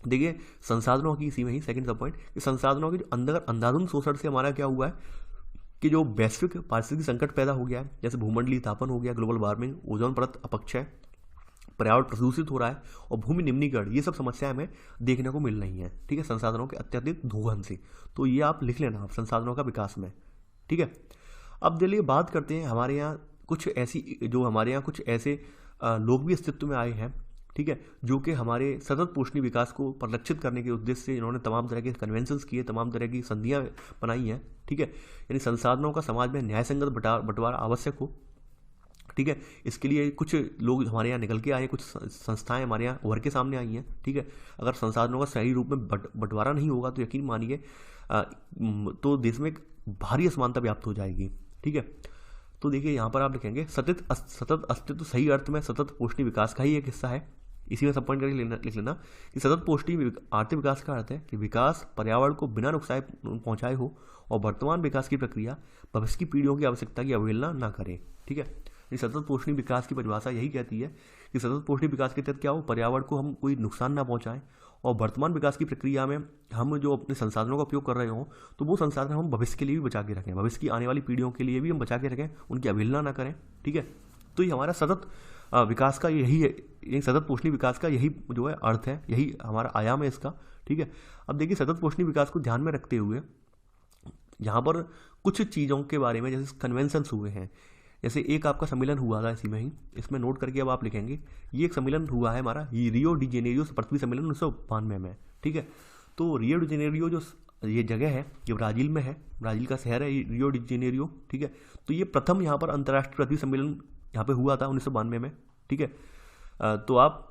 देखिए संसाधनों की, इसी में ही सेकंड सब पॉइंट, कि संसाधनों के जो अंधाधुंध शोषण से हमारा क्या हुआ है कि जो वैश्विक पारिस्थितिक संकट पैदा हो गया है, जैसे भूमंडलीय तापन हो गया, ग्लोबल वार्मिंग, ओजोन परत अपक्षय, पर्यावरण प्रदूषित हो रहा है और भूमि निम्नीकरण, ये सब समस्याएं हमें देखने को मिल रही हैं, ठीक है, संसाधनों के अत्यधिक दोहन से। तो ये आप लिख लेना आप संसाधनों का विकास में, ठीक है। अब चलिए बात करते हैं हमारे यहाँ कुछ ऐसे लोग भी अस्तित्व में आए हैं, ठीक है, जो कि हमारे सतत पोषणीय विकास को परिलक्षित करने के उद्देश्य से इन्होंने तमाम तरह के कन्वेंशंस किए, तमाम तरह की संधियाँ बनाई हैं, ठीक है। यानी संसाधनों का समाज में न्यायसंगत बंटवारा आवश्यक हो, ठीक है। इसके लिए कुछ लोग हमारे यहाँ निकल के आए, कुछ संस्थाएं हमारे यहाँ उभर के सामने आई हैं, ठीक है। अगर संसाधनों का सही रूप में बंटवारा नहीं होगा तो यकीन मानिए तो देश में एक भारी असमानता व्याप्त हो जाएगी, ठीक है। तो देखिए यहाँ पर आप लिखेंगे सतत अस्तित्व सही अर्थ में सतत पोषणीय विकास का ही एक हिस्सा है। इसी में सब पॉइंट करके लिख लेना कि सतत पोषणीय आर्थिक विकास का अर्थ है कि विकास पर्यावरण को बिना नुकसान पहुँचाए हो और वर्तमान विकास की प्रक्रिया भविष्य की पीढ़ियों की आवश्यकता की अवहेलना ना करे, ठीक है। सतत पोषणीय विकास की परिभाषा यही कहती है कि सतत पोषणीय विकास के तहत क्या हो, पर्यावरण को हम कोई नुकसान ना पहुंचाएं और वर्तमान विकास की प्रक्रिया में हम जो अपने संसाधनों का उपयोग कर रहे हों तो वो संसाधन हम भविष्य के लिए भी बचा के रखें, भविष्य की आने वाली पीढ़ियों के लिए भी हम बचा के रखें, उनकी अवहेलना ना करें, ठीक है। तो ये हमारा सतत विकास का यही है, सतत पोषणीय विकास का यही जो है अर्थ है, यही हमारा आयाम है इसका, ठीक है। अब देखिए सतत पोषणीय विकास को ध्यान में रखते हुए यहाँ पर कुछ चीज़ों के बारे में जैसे कन्वेंशंस हुए हैं, जैसे एक आपका सम्मेलन हुआ था इसी में ही, इसमें नोट करके अब आप लिखेंगे ये एक सम्मेलन हुआ है हमारा रियो डी जेनेरियो पृथ्वी सम्मेलन 1992 में, ठीक है। तो रियो डी जेनेरियो जो ये जगह है ये ब्राज़ील में है, ब्राज़ील का शहर है रियो डी जेनेरियो, ठीक है। तो ये प्रथम यहाँ पर अंतर्राष्ट्रीय पृथ्वी सम्मेलन यहाँ पे हुआ था 1992 में, ठीक है। तो आप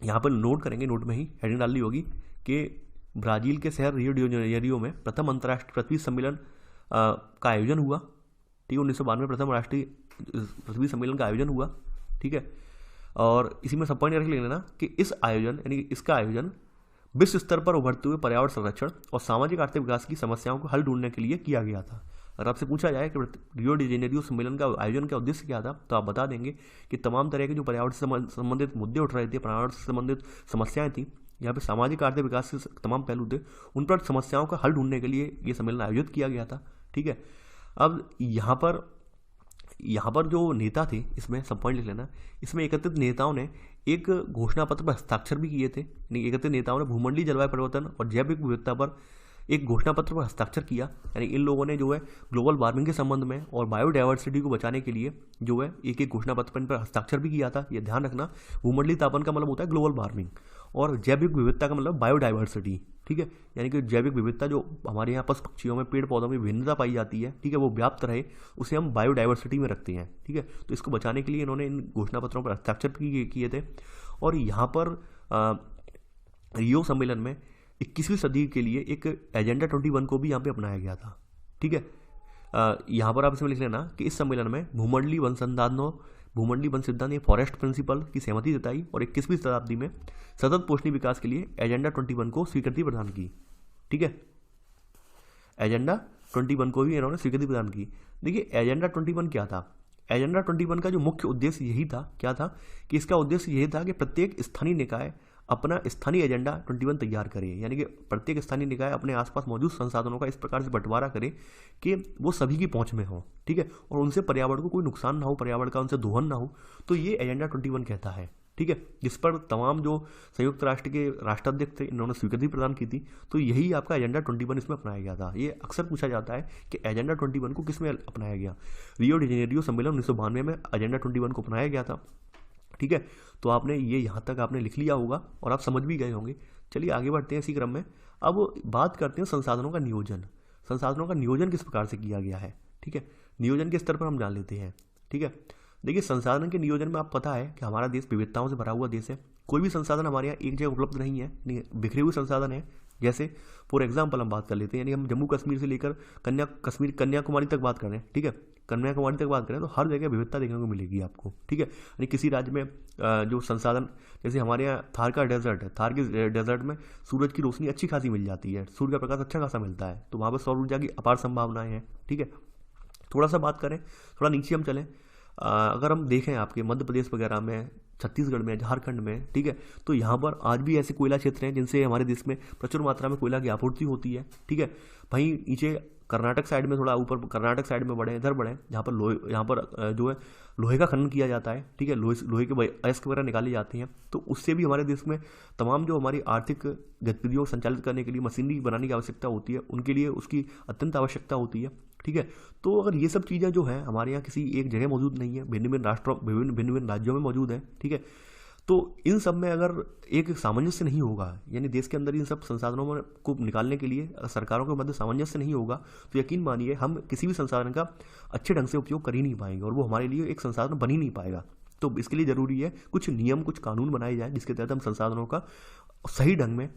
यहाँ पर नोट करेंगे, नोट में ही हेडिंग डालनी होगी कि ब्राज़ील के शहर रियो डी जेनेरियो में प्रथम अंतर्राष्ट्रीय पृथ्वी सम्मेलन का आयोजन हुआ। ठीक है, 1992 में प्रथम राष्ट्रीय पृथ्वी सम्मेलन का आयोजन हुआ। ठीक है, और इसी में सब पॉइंट रख लेना कि इस आयोजन यानी कि इसका आयोजन विश्व स्तर पर उभरते हुए पर्यावरण संरक्षण और सामाजिक आर्थिक विकास की समस्याओं को हल ढूंढने के लिए किया गया था। अगर आपसे पूछा जाए कि रियो डी जेनेरियो सम्मेलन का आयोजन का उद्देश्य क्या था, तो आप बता देंगे कि तमाम तरह के जो पर्यावरण से संबंधित मुद्दे उठ रहे थे, पर्यावरण से संबंधित समस्याएं थी, यहाँ पे सामाजिक आर्थिक विकास के तमाम पहलू थे, उन पर समस्याओं का हल ढूंढने के लिए ये सम्मेलन आयोजित किया गया था। ठीक है, अब यहाँ पर जो नेता थे, इसमें सब पॉइंट लिख लेना, इसमें एकत्रित नेताओं ने एक घोषणा पत्र पर हस्ताक्षर भी किए थे। एकत्रित नेताओं ने भूमंडलीय जलवायु परिवर्तन और जैविक विविधता पर एक घोषणा पत्र पर हस्ताक्षर किया। यानी इन लोगों ने जो है ग्लोबल वार्मिंग के संबंध में और बायोडाइवर्सिटी को बचाने के लिए जो है एक घोषणा पत्र पर हस्ताक्षर भी किया था। ये ध्यान रखना, भूमंडलीय तापन का मतलब होता है ग्लोबल वार्मिंग और जैविक विविधता का मतलब बायोडाइवर्सिटी। ठीक है, यानी कि जैविक विविधता जो हमारे यहाँ पशु पक्षियों में, पेड़ पौधों में विभिन्नता पाई जाती है, ठीक है, वो व्याप्त रहे, उसे हम बायोडाइवर्सिटी में रखते हैं। ठीक है, तो इसको बचाने के लिए इन्होंने इन घोषणा पत्रों पर हस्ताक्षर किए थे। और यहाँ पर रियो सम्मेलन में 21वीं सदी के लिए एक एजेंडा 21 को भी यहाँ पे अपनाया गया था। ठीक है, यहाँ पर आप इसमें लिख लेना कि इस सम्मेलन में भूमंडलीय वन सिद्धांत फॉरेस्ट प्रिंसिपल की सहमति जताई और 21वीं शताब्दी में सतत पोषणीय विकास के लिए एजेंडा 21 को स्वीकृति प्रदान की। ठीक है, एजेंडा 21 को भी इन्होंने स्वीकृति प्रदान की। देखिए एजेंडा 21 क्या था? एजेंडा 21 का जो मुख्य उद्देश्य यही था, क्या था कि इसका उद्देश्य यही था कि प्रत्येक स्थानीय निकाय अपना स्थानीय एजेंडा 21 तैयार करे। यानी कि प्रत्येक स्थानीय निकाय अपने आसपास मौजूद संसाधनों का इस प्रकार से बंटवारा करे कि वो सभी की पहुंच में हो। ठीक है, और उनसे पर्यावरण को कोई नुकसान ना हो, पर्यावरण का उनसे दोहन ना हो। तो ये एजेंडा 21 कहता है। ठीक है, जिस पर तमाम जो संयुक्त राष्ट्र के राष्ट्राध्यक्ष थे, इन्होंने स्वीकृति प्रदान की थी। तो यही आपका एजेंडा 21 इसमें अपनाया गया था। ये अक्सर पूछा जाता है कि एजेंडा 21 को किस में अपनाया गया। रियो डी जेनेरियो सम्मेलन 1992 में एजेंडा 21 को अपनाया गया था। ठीक है, तो आपने ये यहाँ तक आपने लिख लिया होगा और आप समझ भी गए होंगे। चलिए आगे बढ़ते हैं इसी क्रम में। अब बात करते हैं संसाधनों का नियोजन। संसाधनों का नियोजन किस प्रकार से किया गया है। ठीक है, नियोजन के स्तर पर हम जान लेते हैं। ठीक है, देखिए संसाधन के नियोजन में आप पता है कि हमारा देश विविधताओं से भरा हुआ देश है। कोई भी संसाधन हमारे यहाँ एक जगह उपलब्ध नहीं है, बिखरे हुए संसाधन है। जैसे फॉर एग्जाम्पल हम बात कर लेते हैं, यानी हम जम्मू कश्मीर से लेकर कन्याकुमारी तक बात करें। ठीक है, कन्याकुमारी तक बात करें तो हर जगह विविधता देखने को मिलेगी आपको। ठीक है, यानी किसी राज्य में जो संसाधन, जैसे हमारे यहाँ थार का डेजर्ट है, थार के डेजर्ट में सूरज की रोशनी अच्छी खासी मिल जाती है, सूर्य का प्रकाश अच्छा खासा मिलता है, तो वहाँ पर सौर ऊर्जा की अपार संभावनाएं हैं। ठीक है, थोड़ा सा बात करें, थोड़ा नीचे हम चलें, अगर हम देखें आपके मध्य प्रदेश वगैरह में, छत्तीसगढ़ में, झारखंड में, ठीक है, तो यहाँ पर आज भी ऐसे कोयला क्षेत्र हैं जिनसे हमारे देश में प्रचुर मात्रा में कोयला की आपूर्ति होती है। ठीक है, वहीं नीचे कर्नाटक साइड में, थोड़ा ऊपर कर्नाटक साइड में बढ़े, इधर बढ़े, जहाँ पर यहाँ पर जो है लोहे का खनन किया जाता है। ठीक है, लोहे के अयस्क वगैरह निकाले जाते हैं, तो उससे भी हमारे देश में तमाम जो हमारी आर्थिक गतिविधियों को संचालित करने के लिए मशीनरी बनाने की आवश्यकता होती है, उनके लिए उसकी अत्यंत आवश्यकता होती है। ठीक है, तो अगर ये सब चीज़ें जो हैं हमारे यहाँ किसी एक जगह मौजूद नहीं है, भिन्न भिन्न राज्यों में मौजूद है। ठीक है, तो इन सब में अगर एक सामंजस्य नहीं होगा, यानी देश के अंदर इन सब संसाधनों को निकालने के लिए सरकारों के मध्य सामंजस्य नहीं होगा, तो यकीन मानिए हम किसी भी संसाधन का अच्छे ढंग से उपयोग कर ही नहीं पाएंगे और वो हमारे लिए एक संसाधन बन ही नहीं पाएगा। तो इसके लिए ज़रूरी है कुछ नियम, कुछ कानून बनाए जाए जिसके तहत हम संसाधनों का सही ढंग में,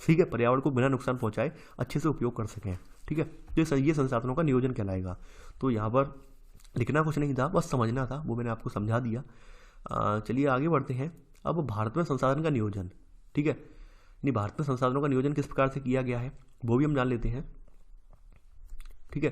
ठीक है, पर्यावरण को बिना नुकसान पहुँचाए अच्छे से उपयोग कर सकें। ठीक है, तो ये संसाधनों का नियोजन कहलाएगा। तो यहाँ पर लिखना कुछ नहीं था, बस समझना था, वो मैंने आपको समझा दिया। चलिए आगे बढ़ते हैं। अब भारत में संसाधन का नियोजन, ठीक है, नहीं भारत में संसाधनों का नियोजन किस प्रकार से किया गया है वो भी हम जान लेते हैं। ठीक है,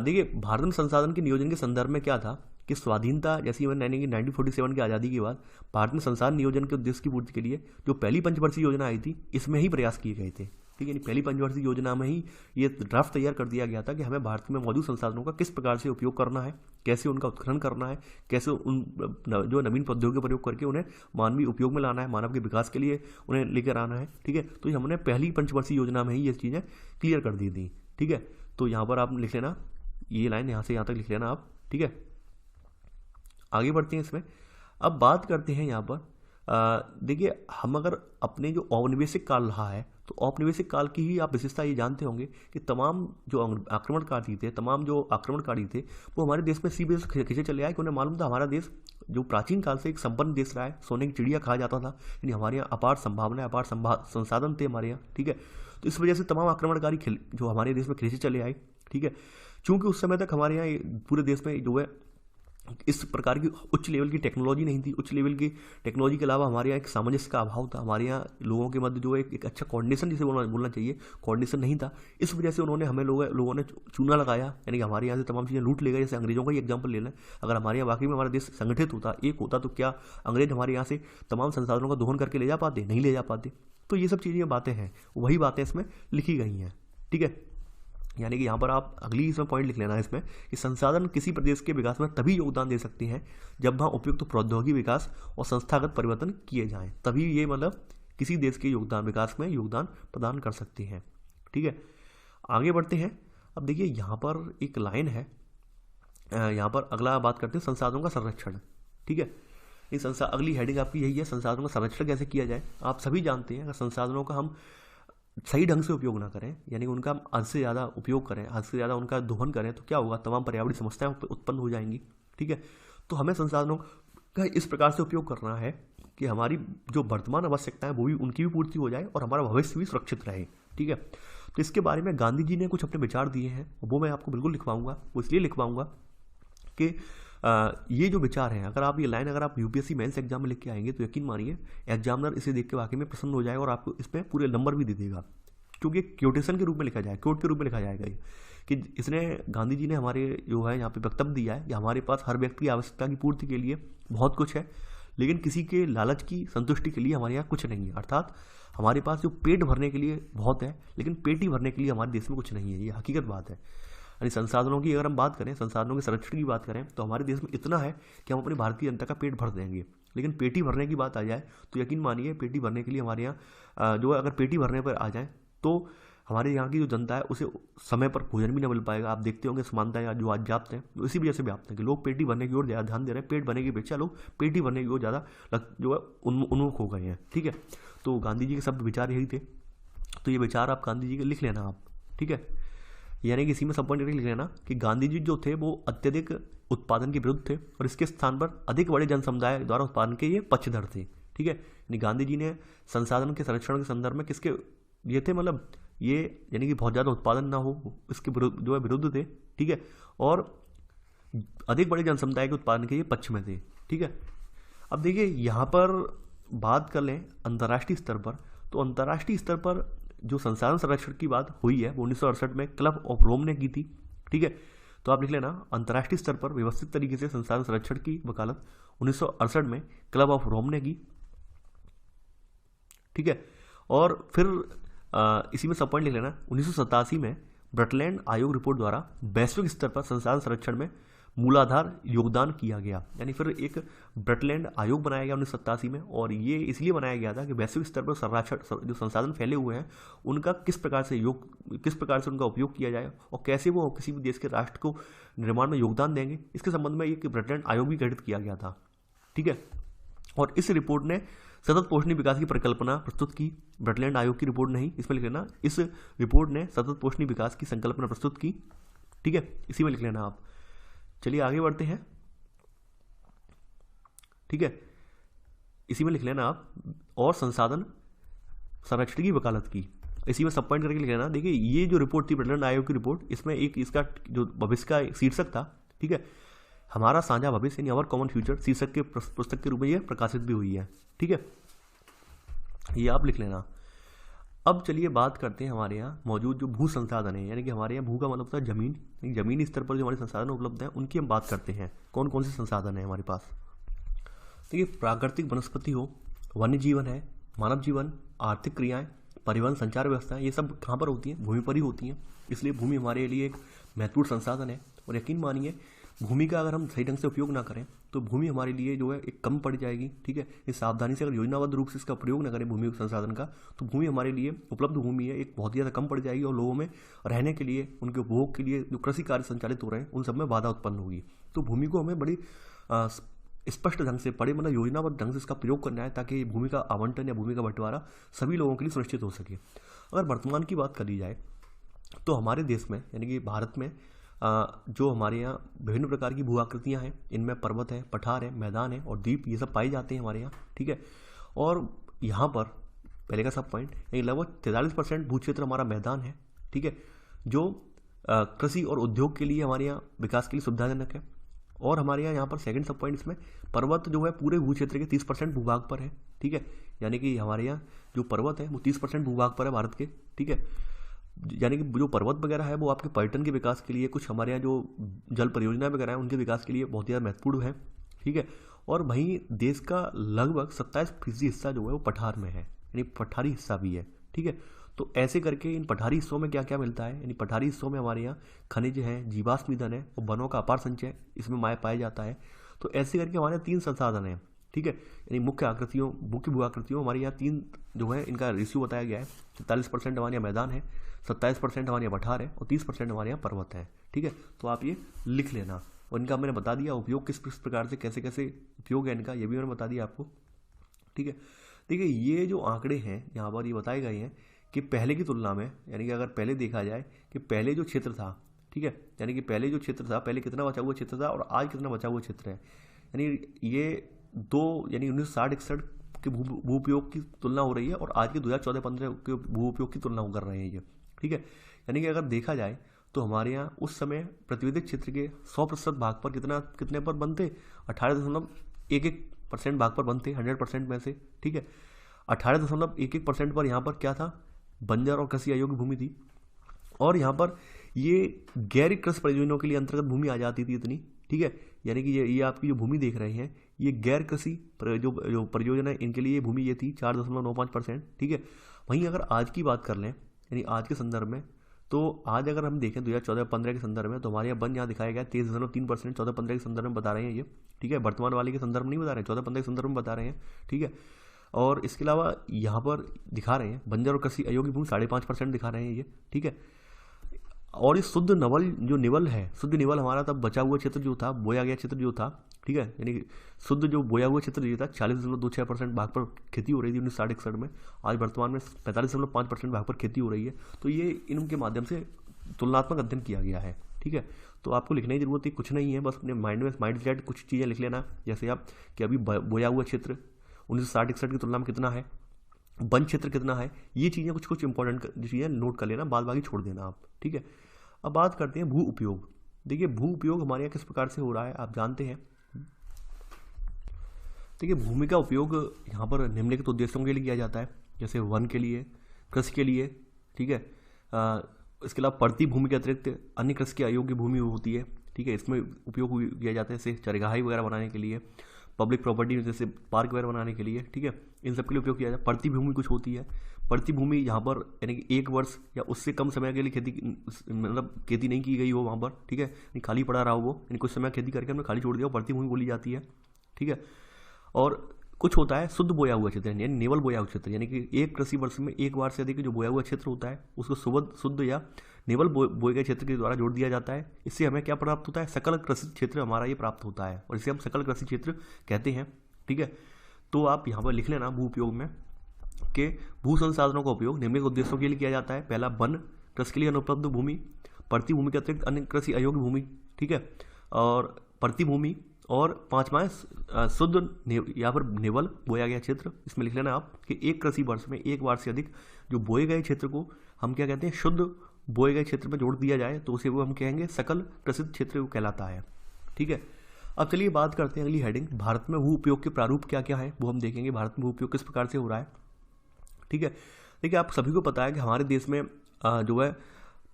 देखिए भारत में संसाधन के नियोजन के संदर्भ में क्या था कि स्वाधीनता जैसी 1947 की आज़ादी के बाद भारत में संसाधन नियोजन के उद्देश्य की पूर्ति के लिए जो पहली पंचवर्षीय योजना आई थी, इसमें ही प्रयास किए गए थे। ठीक है, पहली पंचवर्षीय योजना में ही ये ड्राफ्ट तैयार कर दिया गया था कि हमें भारत में मौजूद संसाधनों का किस प्रकार से उपयोग करना है, कैसे उनका उत्खनन करना है, कैसे उन जो नवीन पद्धतियों का प्रयोग करके उन्हें मानवीय उपयोग में लाना है, मानव के विकास के लिए उन्हें लेकर आना है। ठीक है, तो हमने पहली पंचवर्षीय योजना में ही ये चीज़ें क्लियर कर दी थी। ठीक है, तो यहाँ पर आप लिख लेना, ये लाइन यहाँ से यहाँ तक लिख लेना आप। ठीक है, आगे बढ़ते हैं इसमें। अब बात करते हैं यहाँ पर देखिए, हम अगर अपने जो औपनिवेशिक काल रहा है, तो औपनिवेशिक काल की ही आप विशेषता ये जानते होंगे कि तमाम जो आक्रमणकारी थे, तमाम जो आक्रमणकारी थे, वो हमारे देश में इसी वजह से खींचे चले आए कि उन्हें मालूम था हमारा देश जो प्राचीन काल से एक संपन्न देश रहा है, सोने की चिड़िया कहा जाता था, यानी हमारे यहाँ अपार संभावना, अपार संसाधन थे हमारे यहाँ, ठीक है। तो इस वजह से तमाम आक्रमणकारी जो हमारे देश में खींचे चले आए, ठीक है। चूंकि उस समय तक हमारे यहाँ पूरे देश में जो है इस प्रकार की उच्च लेवल की टेक्नोलॉजी नहीं थी, उच्च लेवल की टेक्नोलॉजी के अलावा हमारे यहाँ एक सामंजस्य का अभाव था, हमारे यहाँ लोगों के मध्य जो है एक अच्छा कोऑर्डिनेशन जिसे बोलना चाहिए, कोऑर्डिनेशन नहीं था। इस वजह से उन्होंने हमें लोगों ने चूना लगाया, यानी कि हमारे यहाँ से तमाम चीज़ें लूट ले गए। जैसे अंग्रेजों का ही एग्जाम्पल ले लें, अगर हमारे यहाँ वाकई में हमारा देश संगठित होता, एक होता, तो क्या अंग्रेज हमारे यहाँ से तमाम संसाधनों का दोहन करके ले जा पाते? नहीं ले जा पाते। तो ये सब चीज़ें बातें हैं, वही बातें इसमें लिखी गई हैं, ठीक है। यानी कि यहाँ पर आप अगली इसमें पॉइंट लिख लेना है इसमें कि संसाधन किसी प्रदेश के विकास में तभी योगदान दे सकते हैं जब वहाँ उपयुक्त प्रौद्योगिकी विकास और संस्थागत परिवर्तन किए जाएं, तभी ये मतलब किसी देश के विकास में योगदान प्रदान कर सकते हैं, ठीक है। आगे बढ़ते हैं। अब देखिए यहाँ पर एक लाइन है, यहाँ पर अगला बात करते हैं संसाधनों का संरक्षण, ठीक है। अगली हेडिंग आपकी यही है, संसाधनों का संरक्षण कैसे किया जाए। आप सभी जानते हैं अगर संसाधनों का हम सही ढंग से उपयोग ना करें, यानी उनका हम हद से ज़्यादा उपयोग करें, हद से ज़्यादा उनका दोहन करें, तो क्या होगा? तमाम पर्यावरणीय समस्याएं उत्पन्न हो जाएंगी, ठीक है। तो हमें संसाधनों का इस प्रकार से उपयोग करना है कि हमारी जो वर्तमान आवश्यकताएं वो भी उनकी भी पूर्ति हो जाए और हमारा भविष्य भी सुरक्षित रहे, ठीक है। तो इसके बारे में गांधी जी ने कुछ अपने विचार दिए हैं, वो मैं आपको बिल्कुल लिखवाऊंगा। वो इसलिए लिखवाऊंगा कि ये जो विचार हैं, अगर आप ये लाइन अगर आप यूपीएससी मेंस एग्जाम में लिख के आएंगे तो यकीन मानिए एग्जामिनर इसे देख के वाकई में प्रसन्न हो जाएगा और आपको इसमें पूरे नंबर भी दे देगा, क्योंकि क्योटेशन के रूप में लिखा जाए, क्योट के रूप में लिखा जाएगा ये कि इसने गांधी जी ने हमारे जो है यहाँ पे वक्तव्य दिया है कि हमारे पास हर व्यक्ति की आवश्यकता की पूर्ति के लिए बहुत कुछ है, लेकिन किसी के लालच की संतुष्टि के लिए हमारे यहाँ कुछ नहीं है। अर्थात हमारे पास जो पेट भरने के लिए बहुत है, लेकिन पेटी भरने के लिए हमारे देश में कुछ नहीं है। ये हकीकत बात है। यानी संसाधनों की अगर हम बात करें, संसाधनों के संरक्षण की बात करें, तो हमारे देश में इतना है कि हम अपनी भारतीय जनता का पेट भर देंगे, लेकिन पेटी भरने की बात आ जाए तो यकीन मानिए पेटी भरने के लिए हमारे यहाँ जो है, अगर पेटी भरने पर आ जाए तो हमारे यहाँ की जो जनता है उसे समय पर भोजन भी नहीं मिल पाएगा। आप देखते होंगे समानताएं जो आज व्याप्त हैं, तो इसी वजह से व्याप्त है कि लोग पेटी भरने की ओर ज़्यादा ध्यान दे रहे हैं, पेट भरने की अपेक्षा लोग पेटी भरने की ओर ज़्यादा जो है उन्मुख हो गए हैं, ठीक है। तो गांधी जी के शब्द विचार यही थे, तो ये विचार आप गांधी जी के लिख लेना आप, ठीक है। यानी कि इसी में सब पॉइंट लिख लेना कि गांधी जी जो थे वो अत्यधिक उत्पादन के विरुद्ध थे और इसके स्थान पर अधिक बड़े जन समुदाय द्वारा उत्पादन के ये पक्षधर थे, ठीक है। यानी गांधी जी ने संसाधन के संरक्षण के संदर्भ में किसके ये थे, मतलब ये यानी कि बहुत ज़्यादा उत्पादन ना हो इसके विरुद्ध जो है विरुद्ध थे, ठीक है, और अधिक बड़े जन समुदाय के उत्पादन के ये पक्ष में थे, ठीक है। अब देखिए यहाँ पर बात कर लें अंतर्राष्ट्रीय स्तर पर, तो अंतर्राष्ट्रीय स्तर पर जो संसाधन संरक्षण की बात हुई है वो 1968 में क्लब ऑफ रोम ने की थी, ठीक है। तो आप लिख लेना अंतर्राष्ट्रीय स्तर पर व्यवस्थित तरीके से संसाधन संरक्षण की वकालत 1968 में क्लब ऑफ रोम ने की, ठीक है। और फिर इसी में सब पॉइंट लिख लेना 1987 में ब्रटलैंड आयोग रिपोर्ट द्वारा वैश्विक स्तर पर संसाधन संरक्षण में मूलाधार योगदान किया गया। यानी फिर एक ब्रटलैंड आयोग बनाया गया 1987 में, और ये इसलिए बनाया गया था कि वैश्विक स्तर पर संरक्षण जो संसाधन फैले हुए हैं उनका किस प्रकार से उनका उपयोग किया जाए और कैसे वो किसी भी देश के राष्ट्र को निर्माण में योगदान देंगे, इसके संबंध में एक ब्रटलैंड आयोग भी गठित किया गया था, ठीक है। और इस रिपोर्ट ने सतत पोषणीय विकास की परिकल्पना प्रस्तुत की। ब्रटलैंड आयोग की रिपोर्ट नहीं, इसमें लिख लेना इस रिपोर्ट ने सतत पोषणीय विकास की संकल्पना प्रस्तुत की, ठीक है, इसी में लिख लेना आप। चलिए आगे बढ़ते हैं, ठीक है, इसी में लिख लेना आप और संसाधन संरक्षण की वकालत की, इसी में सब पॉइंट करके लिख लेना। देखिए ये जो रिपोर्ट थी ब्रटलैंड आयोग की रिपोर्ट, इसमें एक इसका जो भविष्य का शीर्षक था, ठीक है, हमारा साझा भविष्य यानी अवर कॉमन फ्यूचर शीर्षक के पुस्तक के रूप में ये प्रकाशित भी हुई है, ठीक है, ये आप लिख लेना। अब चलिए बात करते हैं हमारे यहाँ मौजूद जो भू संसाधन है, यानी कि हमारे यहाँ भू का मतलब होता है जमीन, जमीनी स्तर पर जो हमारे संसाधन उपलब्ध हैं उनकी हम बात करते हैं। कौन कौन से संसाधन है हमारे पास? देखिए प्राकृतिक वनस्पति हो, वन्य जीवन है, मानव जीवन, आर्थिक क्रियाएं, परिवहन संचार व्यवस्थाएं, ये सब कहाँ पर होती हैं? भूमि पर ही होती हैं। इसलिए भूमि हमारे लिए एक महत्वपूर्ण संसाधन है, और यकीन मानिए भूमि का अगर हम सही ढंग से उपयोग ना करें तो भूमि हमारे लिए जो है एक कम पड़ जाएगी, ठीक है। इस सावधानी से अगर योजनाबद्ध रूप से इसका प्रयोग ना करें भूमि संसाधन का, तो भूमि हमारे लिए उपलब्ध भूमि है एक बहुत ज़्यादा कम पड़ जाएगी, और लोगों में रहने के लिए, उनके उपभोग के लिए जो कृषि कार्य संचालित हो रहे हैं उन सब में बाधा उत्पन्न होगी। तो भूमि को हमें बड़ी स्पष्ट ढंग से पड़े, मतलब योजनाबद्ध ढंग से इसका प्रयोग करना है ताकि भूमि का आवंटन या भूमि का बंटवारा सभी लोगों के लिए सुनिश्चित हो सके। अगर वर्तमान की बात करी जाए तो हमारे देश में यानी कि भारत में जो हमारे यहाँ विभिन्न प्रकार की भू आकृतियाँ हैं, इनमें पर्वत है, पठार है, मैदान है और द्वीप, ये सब पाए जाते हैं हमारे यहाँ, ठीक है। और यहाँ पर पहले का सब पॉइंट यानी लगभग 43% भू क्षेत्र हमारा मैदान है, ठीक है, जो कृषि और उद्योग के लिए हमारे यहाँ विकास के लिए सुविधाजनक है। और हमारे यहाँ पर सेकंड सब पॉइंट इसमें पर्वत जो है पूरे भू क्षेत्र के 30% भूभाग पर है, ठीक है, यानी कि हमारे यहाँ जो पर्वत है वो 30% भूभाग पर है भारत के, ठीक है। यानी कि जो पर्वत वगैरह है वो आपके पर्यटन के विकास के लिए, कुछ हमारे यहाँ जो जल परियोजना वगैरह है उनके विकास के लिए बहुत ही ज़्यादा महत्वपूर्ण है, ठीक है। और वहीं देश का लगभग 27% हिस्सा जो है वो पठार में है, यानी पठारी हिस्सा भी है, ठीक है। तो ऐसे करके इन पठारी हिस्सों में क्या क्या मिलता है, यानी पठारी हिस्सों में हमारे यहाँ खनिज हैं, जीवाश्म ईंधन है और वनों का अपार संचय इसमें पाया जाता है। तो ऐसे करके हमारे यहाँ 3 संसाधन हैं, ठीक है, यानी मुख्य भू आकृतियों हमारे यहाँ 3 जो है इनका रेशियो बताया गया है। 43% हमारे यहाँ मैदान है, 27% हमारे यहाँ पठार है और 30% हमारे यहाँ पर्वत है, ठीक है। तो आप ये लिख लेना। और इनका मैंने बता दिया उपयोग किस प्रकार से कैसे कैसे उपयोग है इनका, ये भी मैंने बता दिया आपको, ठीक है। देखिए ये जो आंकड़े हैं यहाँ पर ये बताए गए हैं कि पहले की तुलना में, यानी कि अगर पहले देखा जाए कि पहले जो क्षेत्र था, ठीक है, यानी कि पहले जो क्षेत्र था, पहले कितना बचा हुआ क्षेत्र था और आज कितना बचा हुआ क्षेत्र है, यानी ये यानी 1960-61 के भू उपयोग की तुलना हो रही है और आज के 2014-15 के भू उपयोग की तुलना कर रहे हैं ये, ठीक है। यानी कि अगर देखा जाए तो हमारे यहाँ उस समय प्रतिवेदित क्षेत्र के 100% भाग पर कितने पर बनते, 18.11% भाग पर बनते 100% में से, ठीक है। 18.11% पर यहाँ पर क्या था, बंजर और कृषि अयोग्य भूमि थी। और यहाँ पर ये गैर कृषि परियोजनाओं के लिए अंतर्गत भूमि आ जाती थी इतनी, ठीक है, यानी कि ये आपकी जो भूमि देख रहे हैं ये गैर कृषि जो परियोजना है इनके लिए भूमि ये थी 4.95%, ठीक है। वहीं अगर आज की बात कर लें यानी आज के संदर्भ में, तो आज अगर हम देखें 2014-15 के संदर्भ में तो हमारे यहाँ वन यहाँ दिखाया गया 23.3%, 14-15 के संदर्भ में बता रहे हैं ये, ठीक है, वर्तमान वाले के संदर्भ में नहीं बता रहे हैं, 14-15 के संदर्भ में बता रहे हैं, ठीक है। और इसके अलावा यहाँ पर दिखा रहे हैं बंजर और कृषि अयोग्य भूमि 5.5% दिखा रहे हैं ये, ठीक है। और ये शुद्ध निवल है, शुद्ध निवल हमारा तब बचा हुआ क्षेत्र जो था, बोया गया क्षेत्र जो था, ठीक है, यानी शुद्ध जो बोया हुआ क्षेत्र जो था 40.26% भाग पर खेती हो रही थी 1960-61 में, आज वर्तमान में 45.5% भाग पर खेती हो रही है। तो ये इनके माध्यम से तुलनात्मक अध्ययन किया गया है, ठीक है। तो आपको लिखने की जरूरत कुछ नहीं है, बस अपने माइंड सेट कुछ चीज़ें लिख लेना, जैसे आप कि अभी बोया हुआ क्षेत्र 1960-61 की तुलना में कितना है, वन क्षेत्र कितना है, ये चीज़ें कुछ इंपॉर्टेंट चीज़ें नोट कर लेना, बाद बाकी छोड़ देना आप, ठीक है। अब बात करते हैं भू उपयोग। देखिए भू उपयोग हमारे यहाँ किस प्रकार से हो रहा है आप जानते हैं। देखिए भूमि का उपयोग यहाँ पर निम्नलिखित उद्देश्यों के लिए किया जाता है, जैसे वन के लिए, कृषि के लिए, ठीक है। इसके अलावा पड़ती भूमि के अतिरिक्त अन्य कृषि की अयोग्य भूमि होती है, ठीक है, इसमें उपयोग किया जाता है, जैसे चरगाही वगैरह बनाने के लिए, पब्लिक प्रॉपर्टी जैसे पार्क वगैरह बनाने के लिए, ठीक है, इन सब के लिए उपयोग किया जाता है। पड़ती भूमि कुछ होती है, पड़ती भूमि यहाँ पर यानी कि 1 वर्ष या उससे कम समय के लिए खेती नहीं की गई हो वहाँ पर, ठीक है, खाली पड़ा रहा हो वो, यानी कुछ समय खेती करके हमने खाली छोड़ दिया, पड़ती भूमि बोली जाती है, ठीक है। और कुछ होता है शुद्ध बोया हुआ क्षेत्र यानी नेवल बोया हुआ क्षेत्र, यानी कि एक कृषि वर्ष में एक बार से अधिक जो बोया हुआ क्षेत्र होता है उसको शुद्ध या नेवल बोए गए क्षेत्र के द्वारा जोड़ दिया जाता है। इससे हमें क्या प्राप्त होता है, सकल कृषि क्षेत्र हमारा ये प्राप्त होता है और इसे हम सकल कृषि क्षेत्र कहते हैं, ठीक है। तो आप यहाँ पर लिख लेना भू उपयोग में कि भू संसाधनों का उपयोग निम्नलिखित उद्देश्यों के लिए किया जाता है। पहला वन, कृषि के लिए अनुपलब्ध भूमि, पड़ती भूमि के अतिरिक्त अन्य कृषि अयोग्य भूमि, ठीक है, और पड़ती भूमि, और 5वां शुद्ध यहाँ पर नेवल बोया गया क्षेत्र। इसमें लिख लेना आप कि एक कृषि वर्ष में एक बार से अधिक जो बोए गए क्षेत्र को हम क्या कहते हैं, शुद्ध बोए गए क्षेत्र में जोड़ दिया जाए तो उसे वो हम कहेंगे सकल कृषि क्षेत्र कहलाता है, ठीक है। अब चलिए बात करते हैं अगली हेडिंग, भारत में भू उपयोग के प्रारूप क्या क्या है वो हम देखेंगे, भारत में भू उपयोग किस प्रकार से हो रहा है, ठीक है। देखिए आप सभी को पता है कि हमारे देश में जो है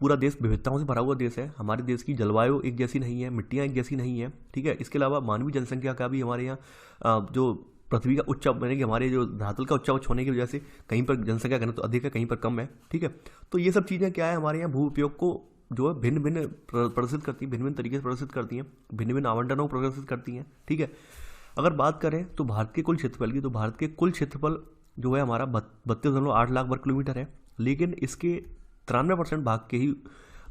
पूरा देश विविधताओं से भरा हुआ देश है। हमारे देश की जलवायु एक जैसी नहीं है, मिट्टियाँ एक जैसी नहीं है, ठीक है। इसके अलावा मानवीय जनसंख्या का भी हमारे यहाँ जो पृथ्वी का उच्च यानी कि हमारे जो धरातल का उच्च होने की वजह से कहीं पर जनसंख्या घनत्व तो अधिक है, कहीं पर कम है, ठीक है। तो ये सब चीज़ें क्या है हमारे यहाँ भू उपयोग को जो है भिन्न भिन्न प्रदर्शित करती हैं, भिन्न भिन्न तरीके से प्रदर्शित करती हैं, भिन्न भिन्न आवंटनों को प्रदर्शित करती हैं, ठीक है। अगर बात करें तो भारत के कुल क्षेत्रफल की, तो भारत के कुल क्षेत्रफल जो है हमारा 32.8 लाख वर्ग किलोमीटर है, लेकिन इसके 93% भाग के ही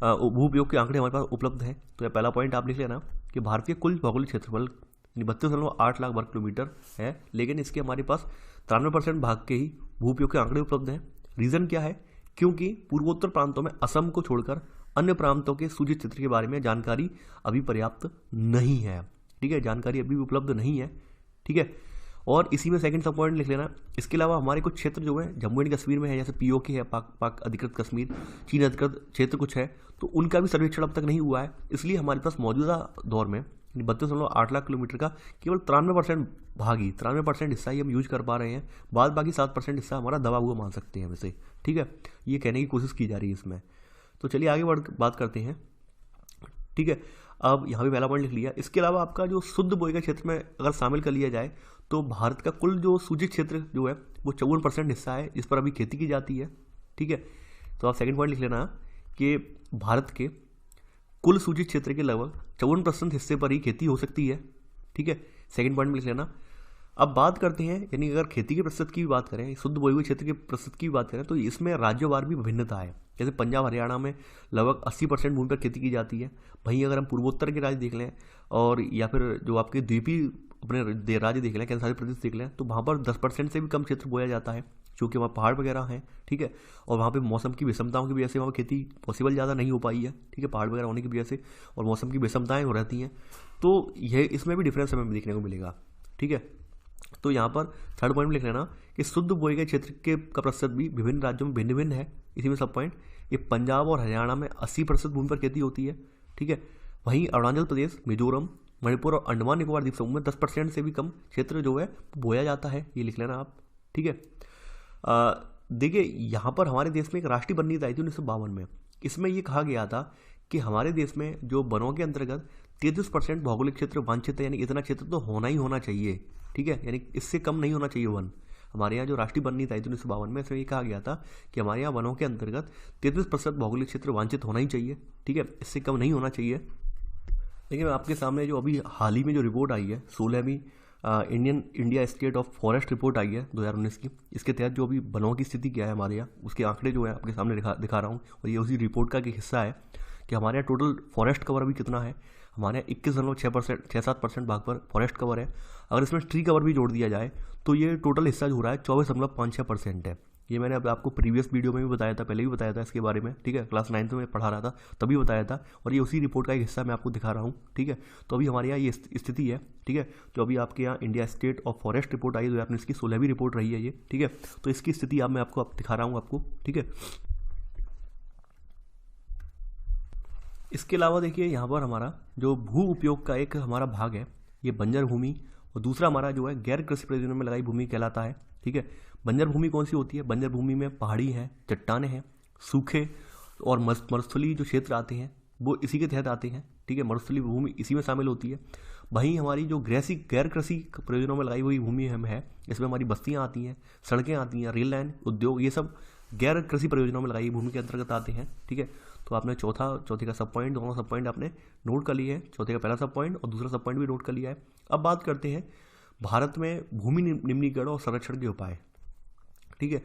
भू उपयोग के आंकड़े हमारे पास उपलब्ध हैं। तो यह पहला पॉइंट आप लिख लेना कि भारत के कुल भौगोलिक क्षेत्रफल यानी 32.8 लाख वर्ग किलोमीटर है, लेकिन इसके हमारे पास 93% भाग के ही भू उपयोग के आंकड़े उपलब्ध हैं। रीज़न क्या है? क्योंकि पूर्वोत्तर प्रांतों में असम को छोड़कर अन्य प्रांतों के सूचित क्षेत्र के बारे में जानकारी अभी पर्याप्त नहीं है। ठीक है, जानकारी अभी भी उपलब्ध नहीं है। ठीक है, और इसी में सेकंड सब पॉइंट लिख लेना। इसके अलावा हमारे कुछ क्षेत्र जो है जम्मू एंड कश्मीर में है, जैसे पीओके है, पाक अधिकृत कश्मीर, चीन अधिकृत क्षेत्र कुछ है, तो उनका भी सर्वेक्षण अब तक नहीं हुआ है। इसलिए हमारे पास मौजूदा दौर में 32.8 लाख किलोमीटर का केवल 93% भाग ही 93% हिस्सा ही हम यूज कर पा रहे हैं। बाद बाकी 7% हिस्सा हमारा दबा हुआ मान सकते हैं वैसे। ठीक है, ये कहने की कोशिश की जा रही है इसमें। तो चलिए आगे बढ़ बात करते हैं। ठीक है, अब यहाँ पे पहला पॉइंट लिख लिया। इसके अलावा आपका जो शुद्ध बोए के क्षेत्र में अगर शामिल कर लिया जाए तो भारत का कुल जो सूचित क्षेत्र जो है वो 54% हिस्सा है, इस पर अभी खेती की जाती है। ठीक है, तो आप सेकंड पॉइंट लिख लेना कि भारत के कुल सूचित क्षेत्र के लगभग 54% हिस्से पर ही खेती हो सकती है। ठीक है, सेकंड पॉइंट में लिख लेना। अब बात करते हैं, यानी अगर खेती के प्रतिशत की भी बात करें, शुद्ध बोए हुए क्षेत्र के प्रतिशत की भी बात करें, तो इसमें राज्यवार भी विभिन्नता है। जैसे पंजाब हरियाणा में लगभग 80% भूमि पर खेती की जाती है। वहीं अगर हम पूर्वोत्तर के राज्य देख लें और या फिर जो आपके द्वीपीय अपने राज्य देख लें, केंद्रशासित प्रदेश देख लें, तो वहाँ पर 10% से भी कम क्षेत्र बोया जाता है, क्योंकि वहाँ पहाड़ वगैरह हैं। ठीक है, और वहाँ पे मौसम की विषमताओं की वजह से वहाँ खेती पॉसिबल ज़्यादा नहीं हो पाई है। ठीक है, पहाड़ वगैरह होने की वजह से और मौसम की विषमताएँ हो रहती हैं, तो यह इसमें भी डिफरेंस हमें देखने को मिलेगा। ठीक है, तो यहाँ पर थर्ड पॉइंट में लिख लेना कि शुद्ध बोए गए क्षेत्र के का प्रतिशत भी विभिन्न राज्यों में भिन्न भिन्न है। इसी में सब पॉइंट, ये पंजाब और हरियाणा में 80% भूमि पर खेती होती है। ठीक है, वहीं अरुणाचल प्रदेश, मिजोरम, मणिपुर और अंडमान निकोबार द्वीप समूह में 10% से भी कम क्षेत्र जो है बोया जाता है, ये लिख लेना आप। ठीक है, देखिए यहाँ पर हमारे देश में एक राष्ट्रीय वन नीति आई थी 1952 में। इसमें ये कहा गया था कि हमारे देश में जो वनों के अंतर्गत 33% भौगोलिक क्षेत्र वांछित है, यानी इतना क्षेत्र तो होना ही होना चाहिए। ठीक है, यानी इससे कम नहीं होना चाहिए वन। हमारे यहाँ जो राष्ट्रीय वन नीति आई थी 1952 में, इसमें ये कहा गया था कि हमारे यहाँ वनों के अंतर्गत 33% भौगोलिक क्षेत्र वांछित होना ही चाहिए। ठीक है, इससे कम नहीं होना चाहिए। लेकिन आपके सामने जो अभी हाल ही में जो रिपोर्ट आई है, 16वीं India state of forest report आई है 2019 की, इसके तहत जो अभी वनों की स्थिति क्या है हमारे यहाँ, उसके आंकड़े जो है आपके सामने दिखा रहा हूँ। और ये उसी रिपोर्ट का एक हिस्सा है कि हमारे यहाँ टोटल फॉरेस्ट कवर अभी कितना है। हमारे यहाँ 21.6% भाग पर फॉरेस्ट कवर है। अगर इसमें ट्री कवर भी जोड़ दिया जाए तो ये टोटल हिस्सा जो हो रहा है 24.56% है। ये मैंने अब आपको प्रीवियस वीडियो में भी बताया था, पहले भी बताया था इसके बारे में। ठीक है, क्लास 9 में पढ़ा रहा था तभी बताया था, और ये उसी रिपोर्ट का एक हिस्सा मैं आपको दिखा रहा हूँ। ठीक है, तो अभी हमारे यहाँ ये स्थिति है। ठीक है, तो अभी आपके यहाँ India state of forest report आई 2019 की, 16वीं रिपोर्ट रही है ये। ठीक है, तो इसकी स्थिति मैं आपको दिखा रहा हूँ आपको। ठीक है, इसके अलावा देखिए यहाँ पर हमारा जो भू उपयोग का एक हमारा भाग है, ये बंजर भूमि, और दूसरा हमारा जो है गैर कृषि प्रयोजनों में लगाई भूमि कहलाता है। ठीक है, बंजर भूमि कौन सी होती है? बंजर भूमि में पहाड़ी है, चट्टाने हैं, सूखे और मरुस्थलीय जो क्षेत्र आते हैं वो इसी के तहत आते हैं। ठीक है, मरुस्थलीय भूमि इसी में शामिल होती है। वहीं हमारी जो गैर कृषि प्रयोजनों में लगाई हुई भूमि हम है, इसमें हमारी बस्तियाँ आती हैं, सड़कें आती हैं, रेल लाइन, उद्योग, ये सब गैर कृषि प्रयोजनों में लगाई भूमि के अंतर्गत आते हैं। ठीक है, तो आपने चौथे का सब पॉइंट, दोनों सब पॉइंट आपने नोट कर लिए हैं। चौथे का पहला सब पॉइंट और दूसरा सब पॉइंट भी नोट कर लिया है। अब बात करते हैं भारत में भूमि निम्नीकरण और संरक्षण के उपाय। ठीक है,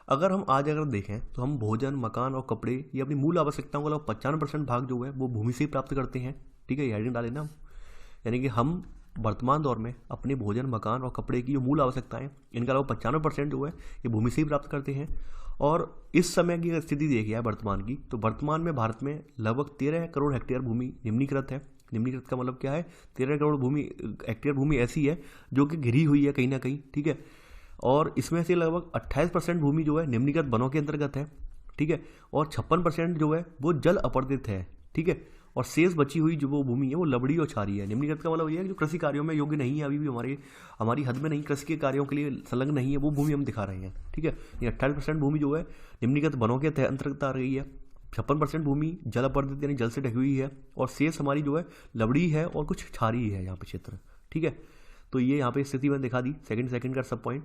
अगर हम देखें तो हम भोजन, मकान और कपड़े, ये अपनी मूल आवश्यकताओं का लगभग 95% भाग जो है वो भूमि से ही प्राप्त करते हैं। ठीक है, हेडिंग डालें ना, यानी कि हम वर्तमान दौर में अपने भोजन, मकान और कपड़े की जो मूल आवश्यकताएं, इनका लगभग 95% जो है ये भूमि से ही प्राप्त करते हैं। और इस समय की स्थिति देखी है वर्तमान की, तो वर्तमान में भारत में लगभग 13 करोड़ हेक्टेयर भूमि निम्नीकृत है। निम्नीकृत का मतलब क्या है? 13 करोड़ हेक्टेयर भूमि ऐसी है जो कि घिरी हुई है कहीं ना कहीं। ठीक है, और इसमें से लगभग 28% भूमि जो है निम्नीकृत वनों के अंतर्गत है। ठीक है, और 56% जो है वो जल अपर्दित है। ठीक है, और शेष बची हुई जो वो भूमि है वो लबड़ी और छारी है। निम्नीकृत का मतलब ये है जो कृषि कार्यों में योग्य नहीं है, अभी भी हमारी हद में नहीं, कृषि के कार्यों के लिए संलग्न नहीं है, वो भूमि हम दिखा रहे हैं। ठीक है, ये 28% भूमि जो है निम्नीकृत वनों के अंतर्गत आ रही है, 56% भूमि जल अपर्दित यानी जल से ढकी हुई है, और शेष हमारी जो है लबड़ी है और कुछ छारी है यहाँ पे क्षेत्र। ठीक है, तो ये यहाँ पे स्थिति मैंने दिखा दी, सेकंड का सब पॉइंट।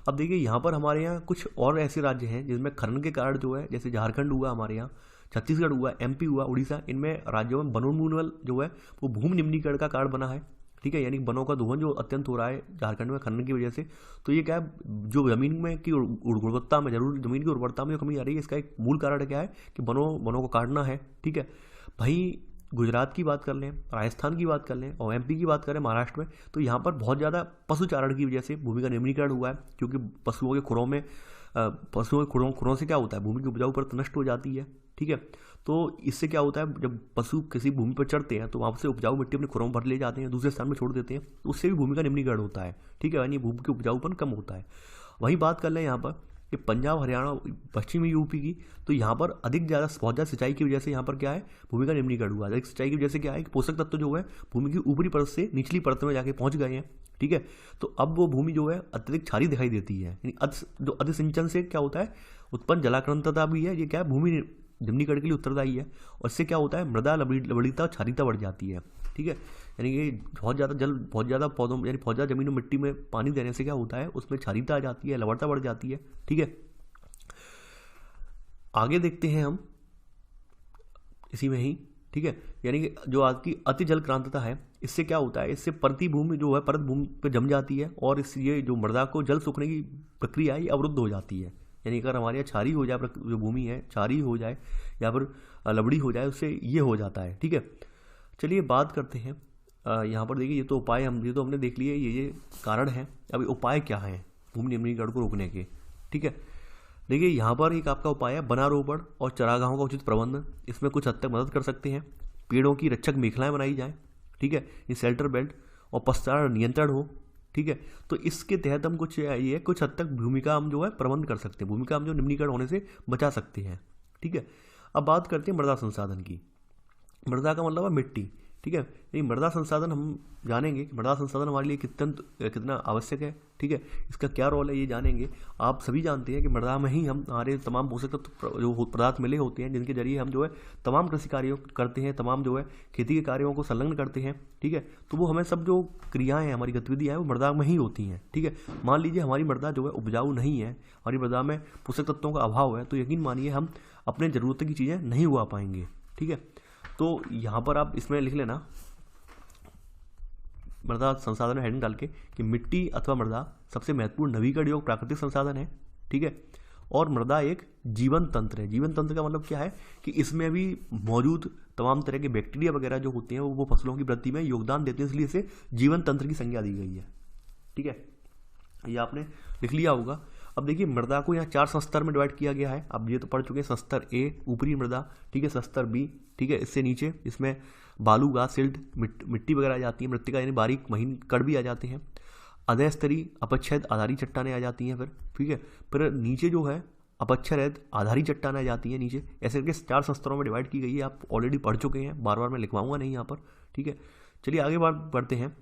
अब देखिए यहाँ पर हमारे यहाँ कुछ और ऐसे राज्य हैं जिसमें खनन के कारण जो है, जैसे झारखंड हुआ, हमारे यहाँ छत्तीसगढ़ हुआ, एमपी हुआ, उड़ीसा, इनमें राज्यों में वनोन्मूलन जो है वो भूमि निम्नीकरण का कारण बना है। ठीक है, यानी वनों का दोहन जो अत्यंत हो रहा है झारखंड में खनन की वजह से, तो ये क्या है, जो जमीन में की गुणवत्ता में, जरूर जमीन की उर्वरता में जो कमी आ रही है, इसका एक मूल कारण क्या है कि वनों को काटना है। ठीक है, भाई गुजरात की बात कर लें, राजस्थान की बात कर लें और एमपी की बात करें, महाराष्ट्र में, तो यहाँ पर बहुत ज़्यादा पशुचारण की वजह से भूमि का निम्नीकरण हुआ है, क्योंकि पशुओं के खुरों में पशुओं के खुरों से क्या होता है, भूमि की उपजाऊ परत नष्ट हो जाती है। ठीक है, तो इससे क्या होता है, जब पशु किसी भूमि पर चढ़ते हैं तो वहाँ से उपजाऊ मिट्टी अपने खुरों में भर ले जाते हैं, दूसरे स्थान में छोड़ देते हैं, तो उससे भी भूमि का निम्नीकरण होता है। ठीक है, यानी भूमि की उपजाऊपन कम होता है। वहीं बात कर लें यहाँ पर कि पंजाब, हरियाणा, पश्चिमी यूपी की, तो यहाँ पर बहुत ज़्यादा सिंचाई की वजह से यहाँ पर क्या है, भूमि का निम्नीकरण हुआ। अधिक सिंचाई की वजह से क्या है कि पोषक तत्व जो है भूमि की ऊपरी परत से निचली परत में जाके पहुँच गए हैं। ठीक है, तो अब वो भूमि जो है अत्यधिक क्षारीय दिखाई देती है। यानी जो अधिसिंचन से क्या होता है, उत्पन्न जलाक्रांतता भी है, ये क्या है, भूमि निम्नीकरण के लिए उत्तरदायी है। और इससे क्या होता है, मृदा लवणीयता, क्षारीयता बढ़ जाती है। ठीक है, यानी कि बहुत ज़्यादा पौधों यानी बहुत ज़्यादा जमीन में मिट्टी में पानी देने से क्या होता है, उसमें क्षारीयता आ जाती है, लवणता बढ़ जाती है। ठीक है, आगे देखते हैं हम इसी में ही। ठीक है, यानी कि जो आज की अति जल क्रांतता है, इससे क्या होता है, इससे परती भूमि जो है परत भूमि पे जम जाती है और इसलिए जो मृदा को जल सोखने की प्रक्रिया है ये अवरुद्ध हो जाती है। यानी अगर हमारे यहाँ क्षारीय हो जाए, जो भूमि है क्षारीय हो जाए या फिर लवड़ी हो जाए, उससे ये हो जाता है। ठीक है, चलिए बात करते हैं यहाँ पर। देखिए, ये तो उपाय ये तो हमने देख लिए, ये कारण है। अभी उपाय क्या है भूमि निम्नीकरण को रोकने के। ठीक है, देखिए यहाँ पर एक आपका उपाय है वनारोपण और चरागाहों का उचित प्रबंधन। इसमें कुछ हद तक मदद कर सकते हैं। पेड़ों की रक्षक मेखलाएं बनाई जाएं। ठीक है, ये शेल्टर बेल्ट और पश्चार नियंत्रण हो। ठीक है, तो इसके तहत हम कुछ हद तक भूमि का हम जो है प्रबंध कर सकते हैं, भूमि का हम जो निम्नीकरण होने से बचा सकते हैं। ठीक है, अब बात करते हैं मृदा संसाधन की। मृदा का मतलब है मिट्टी। ठीक है, यानी मृदा संसाधन हम जानेंगे कि मृदा संसाधन हमारे लिए कितना आवश्यक है। ठीक है, इसका क्या रोल है ये जानेंगे। आप सभी जानते हैं कि मृदा में ही हम हमारे तमाम पोषक तत्व जो पदार्थ मिले होते हैं, जिनके जरिए हम जो है तमाम कृषि कार्यों करते हैं, तमाम जो है खेती के कार्यों को संलग्न करते हैं। ठीक है, तो वो हमें सब जो क्रियाएं हैं, हमारी गतिविधियाँ हैं, वो मृदा में ही होती हैं। ठीक है, मान लीजिए हमारी मृदा जो है उपजाऊ नहीं है, हमारी मृदा में पोषक तत्वों का अभाव है, तो यकीन मानिए हम अपने ज़रूरत की चीज़ें नहीं उगा पाएंगे। ठीक है, तो यहाँ पर आप इसमें लिख लेना मृदा संसाधन में हेडिंग डाल के कि मिट्टी अथवा मृदा सबसे महत्वपूर्ण नवीकरण योग्य प्राकृतिक संसाधन है। ठीक है, और मृदा एक जीवन तंत्र है। जीवन तंत्र का मतलब क्या है कि इसमें भी मौजूद तमाम तरह के बैक्टीरिया वगैरह जो होते हैं वो फसलों की वृद्धि में योगदान देते हैं, इसलिए इसे जीवन तंत्र की संज्ञा दी गई है। ठीक है, ये आपने लिख लिया होगा। अब देखिए, मृदा को यहाँ 4 स्तर में डिवाइड किया गया है। अब ये तो पढ़ चुके हैं। स्तर ए ऊपरी मृदा, ठीक है, स्तर बी, ठीक है, इससे नीचे इसमें बालू, घास, सिल्ट, मिट्टी वगैरह आ जाती है, मृतिका यानी बारीक महीन कण भी आ जाते हैं। अधः स्तरीय अपच्छेद आधारी चट्टानें आ जाती हैं। फिर ठीक है, फिर नीचे जो है अपच्छेद आधारी चट्टानें आ जाती हैं नीचे। ऐसे करके 4 स्तरों में डिवाइड की गई है। आप ऑलरेडी पढ़ चुके हैं, बार बार मैं लिखवाऊंगा नहीं यहाँ पर। ठीक है, चलिए आगे बात बढ़ते हैं।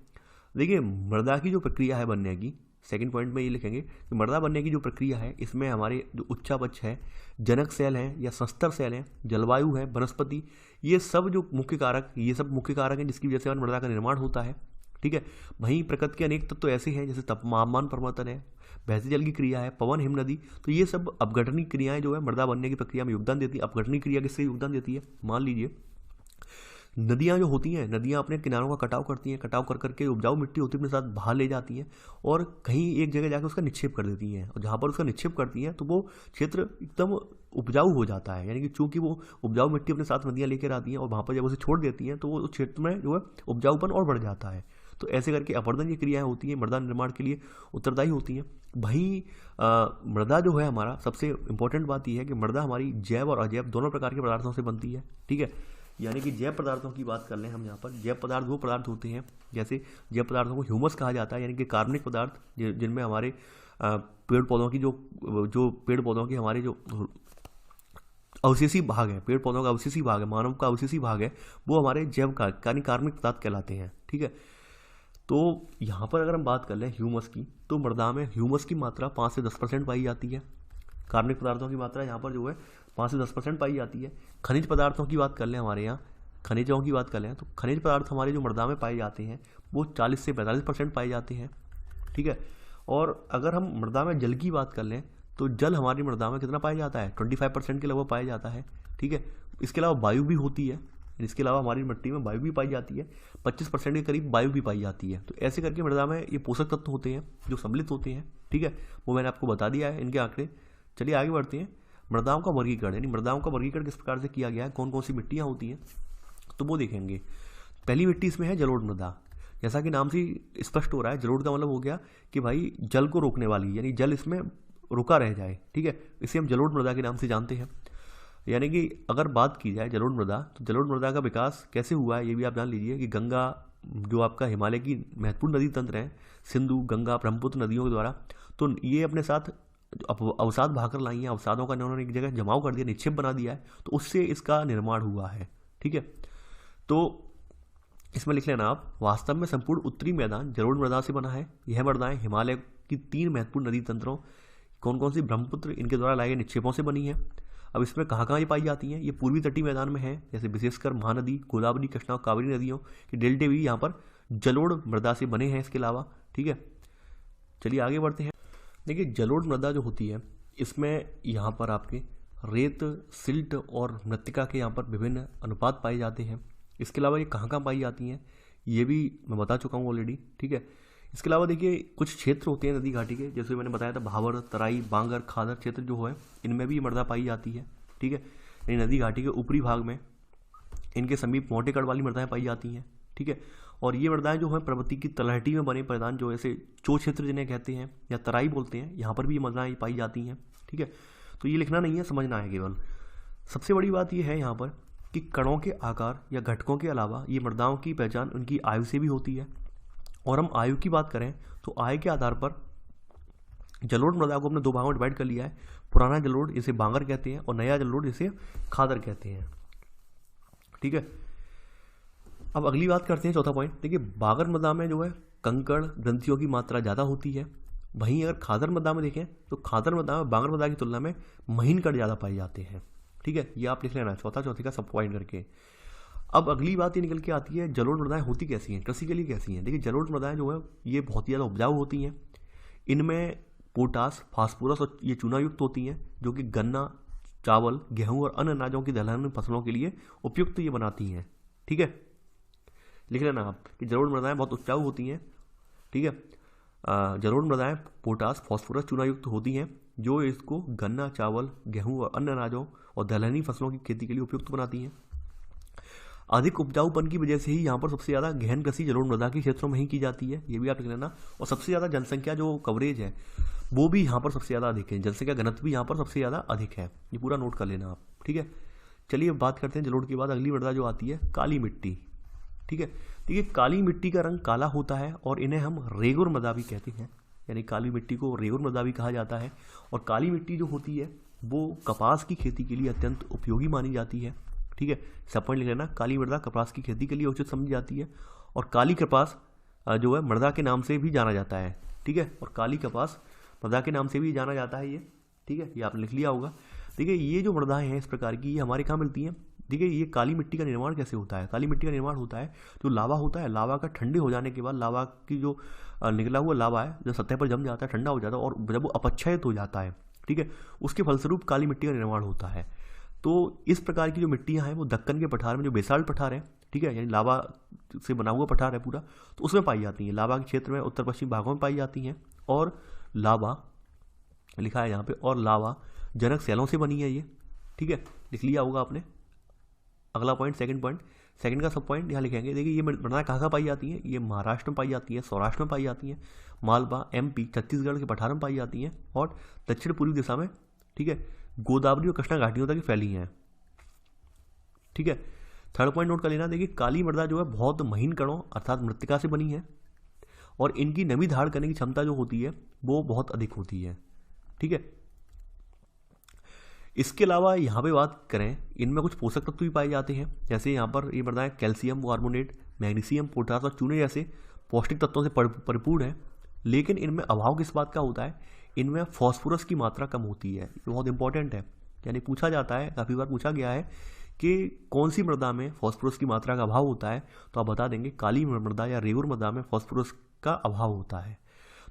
देखिए, मृदा की जो प्रक्रिया है बनने की, सेकंड पॉइंट में ये लिखेंगे कि मृदा बनने की जो प्रक्रिया है, इसमें हमारे जो उच्चापक्ष है, जनक सेल हैं या संस्तर सेल हैं, जलवायु है, वनस्पति, ये सब मुख्य कारक हैं जिसकी वजह से मृदा का निर्माण होता है। ठीक है, वहीं प्रकृति के अनेक तत्व ऐसे हैं जैसे तापमान परिवर्तन है, बहते जल की क्रिया है, पवन, हिम नदी, तो ये सब अपघटनी क्रियाएं जो है मृदा बनने की प्रक्रिया में योगदान देती है। अपघटनी क्रिया किससे योगदान देती है, मान लीजिए नदियाँ जो होती हैं, नदियाँ अपने किनारों का कटाव करती हैं, कटाव कर करके उपजाऊ मिट्टी होती है अपने साथ बाहर ले जाती हैं और कहीं एक जगह जाकर उसका निक्षेप कर देती हैं। और जहाँ पर उसका निक्षेप करती हैं तो वो क्षेत्र एकदम उपजाऊ हो जाता है। यानी कि चूंकि वो उपजाऊ मिट्टी अपने साथ नदियाँ लेकर आती हैं और वहाँ पर जब उसे छोड़ देती हैं तो वो उस क्षेत्र में जो है उपजाऊपन और बढ़ जाता है। तो ऐसे करके अपरदन की क्रियाएं होती हैं, मृदा निर्माण के लिए उत्तरदायी होती हैं। वहीं मृदा जो है हमारा, सबसे इंपॉर्टेंट बात यह है कि मृदा हमारी जैव और अजैव दोनों प्रकार के पदार्थों से बनती है। ठीक है, यानी कि जैव पदार्थों की बात कर लें हम यहाँ पर, जैव पदार्थ वो पदार्थ होते हैं, जैसे जैव पदार्थों को ह्यूमस कहा जाता है, यानी कि कार्बनिक पदार्थ जिनमें हमारे पेड़ पौधों की जो पेड़ पौधों के हमारे जो अवशेषी भाग है, पेड़ पौधों का अवशेषी भाग है, मानव का अवशेषी भाग है, वो हमारे जैव यानी कार्बनिक पदार्थ कहलाते हैं। ठीक है, तो यहाँ पर अगर हम बात कर लें ह्यूमस की, तो मृदा में ह्यूमस की मात्रा 5 से 10% पाई जाती है। कार्बनिक पदार्थों की मात्रा यहाँ पर जो है 5 से 10% पाई जाती है। खनिज पदार्थों की बात कर लें, हमारे यहाँ खनिजों की बात कर लें, तो खनिज पदार्थ हमारे जो मृदा में पाए जाते हैं वो 40 से 45% पाए जाते हैं। ठीक है, और अगर हम मृदा में जल की बात कर लें तो जल हमारी मृदा में कितना पाया जाता है, 25% के लगभग पाया जाता है। ठीक है, इसके अलावा वायु भी होती है, इसके अलावा हमारी मिट्टी में वायु भी पाई जाती है, 25% के करीब वायु भी पाई जाती है। तो ऐसे करके मृदा में ये पोषक तत्व होते हैं जो सम्मिलित होते हैं। ठीक है, वो मैंने आपको बता दिया है इनके आंकड़े। चलिए आगे बढ़ते हैं। मृदाओं का वर्गीकरण, यानी मृदाओं का वर्गीकरण किस प्रकार से किया गया है, कौन कौन सी मिट्टियाँ होती हैं। तो वो देखेंगे। पहली मिट्टी इसमें है जलोढ़ मृदा। जैसा कि नाम से ही स्पष्ट हो रहा है, जलोढ़ का मतलब हो गया कि भाई जल को रोकने वाली, यानी जल इसमें रुका रह जाए, ठीक है, इसे हम जलोढ़ मृदा के नाम से जानते हैं। यानी कि अगर बात की जाए जलोढ़ मृदा, तो जलोढ़ मृदा का विकास कैसे हुआ है ये भी आप जान लीजिए कि गंगा, जो आपका हिमालय की महत्वपूर्ण नदी तंत्र है, सिंधु, गंगा, ब्रह्मपुत्र नदियों के द्वारा, तो ये अपने साथ अवसाद भाकर लाई हैं, अवसादों का इन्होंने एक जगह जमाव कर दिया, निक्षेप बना दिया है, तो उससे इसका निर्माण हुआ है, ठीक है। तो इसमें लिख लेना आप, वास्तव में संपूर्ण उत्तरी मैदान जलोढ़ मृदा से बना है। यह मृदाएं हिमालय की 3 महत्वपूर्ण नदी तंत्रों, कौन कौन सी, ब्रह्मपुत्र, इनके द्वारा लाए गए निक्षेपों से बनी है। अब इसमें कहाँ कहाँ ये पाई जाती हैं, ये पूर्वी तटीय मैदान में है, जैसे विशेषकर महानदी, गोदावरी, कृष्णा और कावेरी नदियों के डेल्टे भी यहाँ पर जलोढ़ मृदा से बने हैं इसके अलावा, ठीक है। चलिए आगे बढ़ते हैं। देखिए जलोढ़ मृदा जो होती है, इसमें यहाँ पर आपके रेत, सिल्ट और मृत्तिका के यहाँ पर विभिन्न अनुपात पाए जाते हैं। इसके अलावा ये कहाँ कहाँ पाई जाती हैं ये भी मैं बता चुका हूँ ऑलरेडी, ठीक है। इसके अलावा देखिए कुछ क्षेत्र होते हैं नदी घाटी के, जैसे मैंने बताया था भावर, तराई, बांगर, खादर क्षेत्र जो है, इनमें भी ये मृदा पाई जाती है, ठीक है। यानी नदी घाटी के ऊपरी भाग में इनके समीप मोटे कड़ वाली मृदाएं पाई जाती हैं, ठीक है। और ये मृदाएं जो है पर्वती की तलहटी में बने मैदान, जो ऐसे चो क्षेत्र जिन्हें कहते हैं या तराई बोलते हैं, यहाँ पर भी ये मृदाएं पाई जाती हैं, ठीक है। तो ये लिखना नहीं है, समझना है केवल। सबसे बड़ी बात ये है यहाँ पर कि कणों के आकार या घटकों के अलावा ये मृदाओं की पहचान उनकी आयु से भी होती है। और हम आयु की बात करें तो आयु के आधार पर जलोढ़ मृदा को अपने 2 भागों में डिवाइड कर लिया है। पुराना जलोढ़ जिसे बांगर कहते हैं और नया जलोढ़ जिसे खादर कहते हैं, ठीक है। अब अगली बात करते हैं, चौथा पॉइंट। देखिए बांगर मृदा में जो है कंकड़ ग्रंथियों की मात्रा ज़्यादा होती है। वहीं अगर खादर मृदा में देखें तो खादर मृदा में बांगर मृदा की तुलना में महीन कण ज़्यादा पाए जाते हैं, ठीक है। ये आप लिख लेना चौथे का सब पॉइंट करके। अब अगली बात ये निकल के आती है, जलोढ़ मृदाएं होती कैसी हैं, कृषि के लिए कैसी हैं। देखिए जलोढ़ मृदाएं जो है ये बहुत ही ज़्यादा उपजाऊ होती हैं। इनमें पोटास, फास्फोरस और ये चूना युक्त होती हैं, जो कि गन्ना, चावल, गेहूं और अन्य अनाजों की दलहन फसलों के लिए उपयुक्त ये बनाती हैं, ठीक है। लिख लेना आप कि जलोढ़ मृदाएं बहुत उपजाऊ होती हैं, ठीक है। जलोढ़ मृदाएं पोटास, फास्फोरस, चूना युक्त होती हैं, जो इसको गन्ना, चावल, गेहूं और अन्य अनाजों और दलहनी फसलों की खेती के लिए उपयुक्त बनाती हैं। अधिक उपजाऊपन की वजह से ही यहाँ पर सबसे ज़्यादा गहन कृषि जलोढ़ मृदा के क्षेत्रों में ही की जाती है, ये भी आप लिख लेना। और सबसे ज़्यादा जनसंख्या जो कवरेज है वो भी यहाँ पर सबसे ज़्यादा अधिक है, जनसंख्या घनत्व भी यहाँ पर सबसे ज़्यादा अधिक है, ये पूरा नोट कर लेना आप, ठीक है। चलिए अब बात करते हैं जलोढ़ के बाद अगली मृदा जो आती है काली मिट्टी, ठीक है। देखिए काली मिट्टी का रंग काला होता है और इन्हें हम रेगुर मृदा भी कहते हैं, यानी काली मिट्टी को रेगुर मृदा भी कहा जाता है। और काली मिट्टी जो होती है वो कपास की खेती के लिए अत्यंत उपयोगी मानी जाती है, ठीक है। सब पॉइंट लिख लेना, काली मृदा कपास की खेती के लिए उचित समझी जाती है। और काली कपास जो है मृदा के नाम से भी जाना जाता है, ठीक है। और काली कपास मृदा के नाम से भी जाना जाता है ये, ठीक है, ये आपने लिख लिया होगा। देखिए ये जो मृदाएं हैं इस प्रकार की, ये हमारे कहाँ मिलती हैं। देखिए ये काली मिट्टी का निर्माण कैसे होता है, काली मिट्टी का निर्माण होता है जो लावा होता है, लावा का ठंडे हो जाने के बाद लावा की जो निकला हुआ लावा है जब सतह पर जम जाता है, ठंडा हो जाता है और जब वो अपक्षयित हो जाता है, ठीक है, उसके फलस्वरूप काली मिट्टी का निर्माण होता है। तो इस प्रकार की जो मिट्टियाँ हैं वो दक्कन के पठार में, जो बेसाल्ट पठार है, ठीक है, यानी लावा से बना हुआ पठार है पूरा, तो उसमें पाई जाती हैं। लावा के क्षेत्र में उत्तर पश्चिम भागों में पाई जाती हैं। और लावा लिखा है यहाँ पे, और लावा जनक सैलों से बनी है ये, ठीक है, लिख लिया होगा आपने। अगला पॉइंट, सेकंड पॉइंट, सेकंड का सब पॉइंट यहाँ लिखेंगे। देखिए ये मृदाएं कहाँ कहाँ पाई जाती हैं, ये महाराष्ट्र में पाई जाती हैं, सौराष्ट्र में पाई जाती हैं, मालवा, MP, छत्तीसगढ़ के पठार में पाई जाती हैं और दक्षिण पूर्वी दिशा में, ठीक है, गोदावरी और कृष्णा घाटियों तक फैली हैं, ठीक है। थर्ड पॉइंट नोट कर लेना। देखिए काली मृदा जो है बहुत महीन कणों अर्थात मृत्तिका से बनी है और इनकी नमी धारण करने की क्षमता जो होती है वो बहुत अधिक होती है, ठीक है। इसके अलावा यहाँ पे बात करें, इनमें कुछ पोषक तत्व भी पाए जाते हैं, जैसे यहाँ पर ये मृदाएं कैल्शियम कार्बोनेट, मैग्नीशियम, पोटास और चूने जैसे पौष्टिक तत्वों से परिपूर्ण है। लेकिन इनमें अभाव किस बात का होता है, इनमें फॉस्फोरस की मात्रा कम होती है, ये बहुत इंपॉर्टेंट है। यानी पूछा जाता है, काफ़ी बार पूछा गया है कि कौन सी मृदा में फॉस्फोरस की मात्रा का अभाव होता है, तो आप बता देंगे काली मृदा या रेगुर मृदा में फॉस्फोरस का अभाव होता है।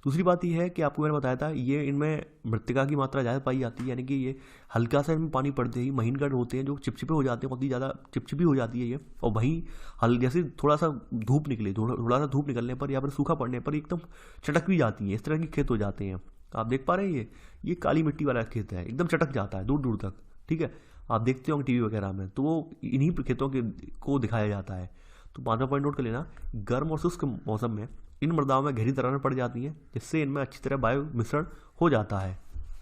दूसरी बात यह है कि आपको मैंने बताया था ये इनमें मृत्तिका की मात्रा ज़्यादा पाई जाती है, यानी कि ये हल्का सा इनमें पानी पड़ते ही महीन कण होते हैं जो चिपचिपे हो जाते हैं, बहुत ही ज़्यादा चिपचिपी हो जाती है ये। और वहीं जैसे थोड़ा सा धूप निकले, थोड़ा सा धूप निकलने पर या फिर सूखा पड़ने पर एकदम चटक भी जाती है, इस तरह के खेत हो जाते हैं। आप देख पा रहे हैं ये काली मिट्टी वाला खेत है, एकदम चटक जाता है दूर दूर तक, ठीक है, आप देखते होंगे टीवी वगैरह में, तो वो इन्हीं खेतों के को दिखाया जाता है। तो 5वां पॉइंट नोट कर लेना, गर्म और शुष्क मौसम में इन मृदाओं में गहरी दरारें पड़ जाती हैं, जिससे इनमें अच्छी तरह वायु मिश्रण हो जाता है।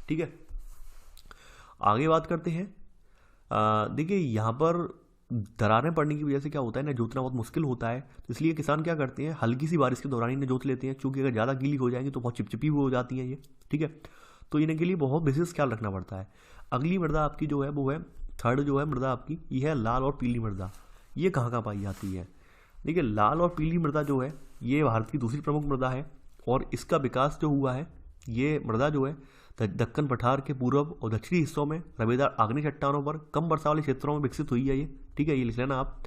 ठीक है, आगे बात करते हैं। देखिए यहाँ पर दरारें पड़ने की वजह से क्या होता है ना, जोतना बहुत मुश्किल होता है, तो इसलिए किसान क्या करते हैं, हल्की सी बारिश के दौरान इन्हें जोत लेते हैं, क्योंकि अगर ज़्यादा गीली हो जाएंगी तो बहुत चिपचिपी हो जाती हैं ये। ठीक है, तो इन्हें के लिए बहुत विशेष ख्याल रखना पड़ता है। अगली मृदा आपकी जो है वो है थर्ड जो है मृदा आपकी, ये है लाल और पीली मृदा। ये कहाँ कहाँ पाई जाती है? देखिए लाल और पीली मृदा जो है ये भारत की दूसरी प्रमुख मृदा है, और इसका विकास जो हुआ है, ये मृदा जो है दक्कन पठार के पूर्व और दक्षिणी हिस्सों में रवेदार आग्नेय चट्टानों पर कम वर्षा वाले क्षेत्रों में विकसित हुई है ये। ठीक है, ये लिख लेना आप।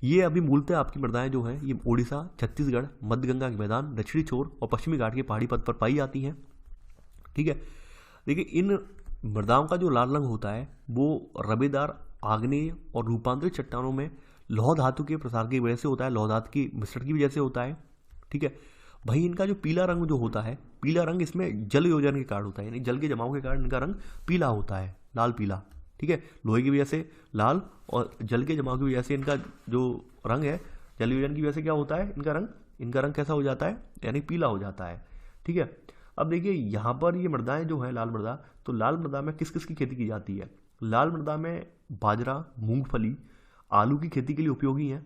ये अभी मूलतः आपकी मृदाएं जो हैं ये उड़ीसा, छत्तीसगढ़, मध्य गंगा के मैदान, दक्षिणी छोर और पश्चिमी घाट के पहाड़ी पथ पर पाई जाती हैं। ठीक है, देखिए इन मृदाओं का जो लाल रंग होता है वो रवेदार आग्नेय और रूपांतरित चट्टानों में लौह धातु के प्रसार की वजह से होता है, लौह धातु की मिश्रण की वजह से होता है। ठीक है, वहीं इनका जो पीला रंग जो होता है, पीला रंग इसमें जल योजन के कारण होता है, यानी जल के जमाव के कारण इनका रंग पीला होता है, लाल पीला। ठीक है, लोहे की वजह से लाल और जल के जमाव की वजह से इनका जो रंग है, जल योजन की वजह से क्या होता है, इनका रंग कैसा हो जाता है, यानी पीला हो जाता है। ठीक है, अब देखिए यहाँ पर ये मृदाएं जो है लाल मृदा, तो लाल मृदा में किस किस की खेती की जाती है? लाल मृदा में बाजरा, मूंगफली, आलू की खेती के लिए उपयोगी है।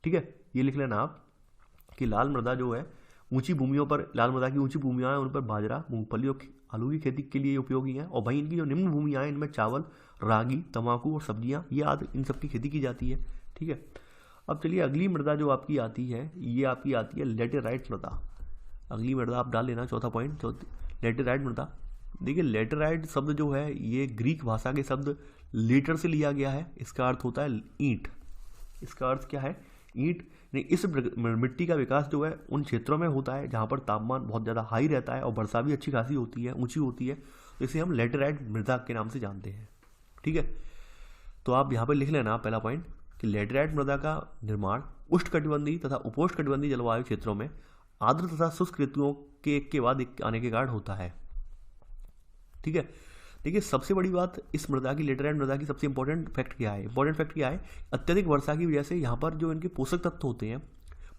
ठीक है, ये लिख लेना आप कि लाल मृदा जो है ऊंची भूमियों पर, लाल मृदा की ऊंची भूमियां हैं उन पर बाजरा, मूंगफली और आलू की खेती के लिए उपयोगी है। और वहीं इनकी जो निम्न भूमियां हैं इनमें चावल, रागी, तंबाकू और सब्जियां, ये आदि इन सब की खेती की जाती है। ठीक है, अब चलिए अगली मृदा जो आपकी आती है, ये आपकी आती है लेटेराइट मृदा। अगली मृदा आप डाल लेना, चौथा पॉइंट, लेटेराइट मृदा। देखिए लेटेराइट शब्द जो है ये ग्रीक भाषा के शब्द लेटर से लिया गया है। इसका अर्थ होता है ईंट। इसका अर्थ क्या है? ईंट। इस मिट्टी का विकास जो है उन क्षेत्रों में होता है जहाँ पर तापमान बहुत ज़्यादा हाई रहता है और वर्षा भी अच्छी खासी होती है, ऊंची होती है, तो इसे हम लेटेराइट मृदा के नाम से जानते हैं। ठीक है, तो आप यहाँ पर लिख लेना पहला पॉइंट कि लेटेराइट मृदा का निर्माण उष्णकटिबंधीय तथा उपोष्णकटिबंधीय जलवायु क्षेत्रों में आर्द्र तथा शुष्क ऋतुओं के एक के बाद एक आने के कारण होता है। ठीक है, देखिए सबसे बड़ी बात इस मृदा की, लेटेराइट मृदा की सबसे इंपॉर्टेंट फैक्ट क्या है? इंपॉर्टेंट फैक्ट क्या है? अत्यधिक वर्षा की वजह से यहाँ पर जो इनके पोषक तत्व होते हैं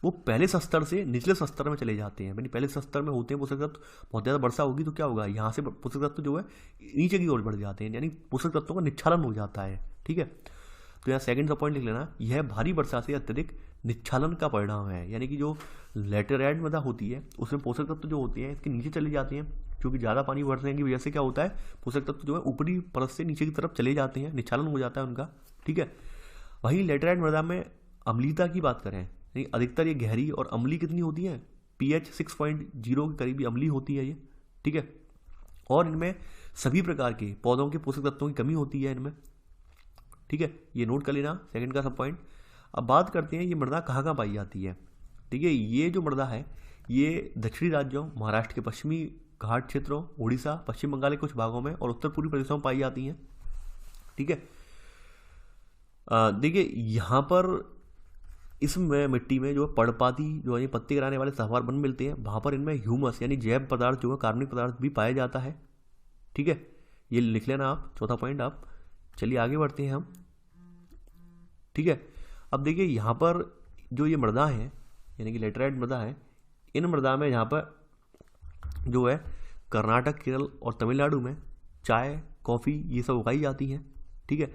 वो पहले स्तर से निचले स्तर में चले जाते हैं। यानी पहले स्तर में होते हैं पोषक तत्व, बहुत ज़्यादा वर्षा होगी तो क्या होगा, यहाँ से पोषक तत्व जो है नीचे की ओर बढ़ जाते हैं, यानी पोषक तत्वों का निच्छालन हो जाता है। ठीक है, तो यहाँ सेकंड का पॉइंट लिख लेना, यह भारी वर्षा से अत्यधिक निच्छालन का परिणाम है। यानी कि जो लेटेराइट मृदा होती है उसमें पोषक तत्व जो होते हैं इसके नीचे चले जाते हैं, क्योंकि ज़्यादा पानी बरसने की वजह से क्या होता है, पोषक तत्व जो है ऊपरी परत से नीचे की तरफ चले जाते हैं, निच्छालन हो जाता है उनका। ठीक है, वहीं लेटेराइट मृदा में अम्लीयता की बात करें, यानी अधिकतर ये गहरी और अम्लीय कितनी होती है? pH 6.0 के करीब अम्लीय होती है ये। ठीक है, और इनमें सभी प्रकार के पौधों के पोषक तत्वों की कमी होती है इनमें। ठीक है, ये नोट कर लेना सेकंड का सब पॉइंट। अब बात करते हैं ये मृदा कहाँ कहाँ पाई जाती है। ठीक है, ये जो मृदा है ये दक्षिणी राज्यों, महाराष्ट्र के पश्चिमी घाट क्षेत्रों, उड़ीसा, पश्चिम बंगाल के कुछ भागों में और उत्तर पूर्वी प्रदेशों में पाई जाती हैं। ठीक है, देखिए यहाँ पर इस मिट्टी में जो पर्णपाती जो है पत्ते गिराने वाले सहवार वन मिलते हैं, वहाँ पर इनमें ह्यूमस यानी जैव पदार्थ जो है, कार्बनिक पदार्थ भी पाया जाता है। ठीक है, ये लिख लेना आप चौथा पॉइंट आप। चलिए आगे बढ़ते हैं हम। ठीक है, अब देखिए यहाँ पर जो ये मृदा है यानी कि लेटेराइट मृदा है, इन मृदा में यहाँ पर जो है कर्नाटक, केरल और तमिलनाडु में चाय, कॉफ़ी ये सब उगाई जाती हैं। ठीक है,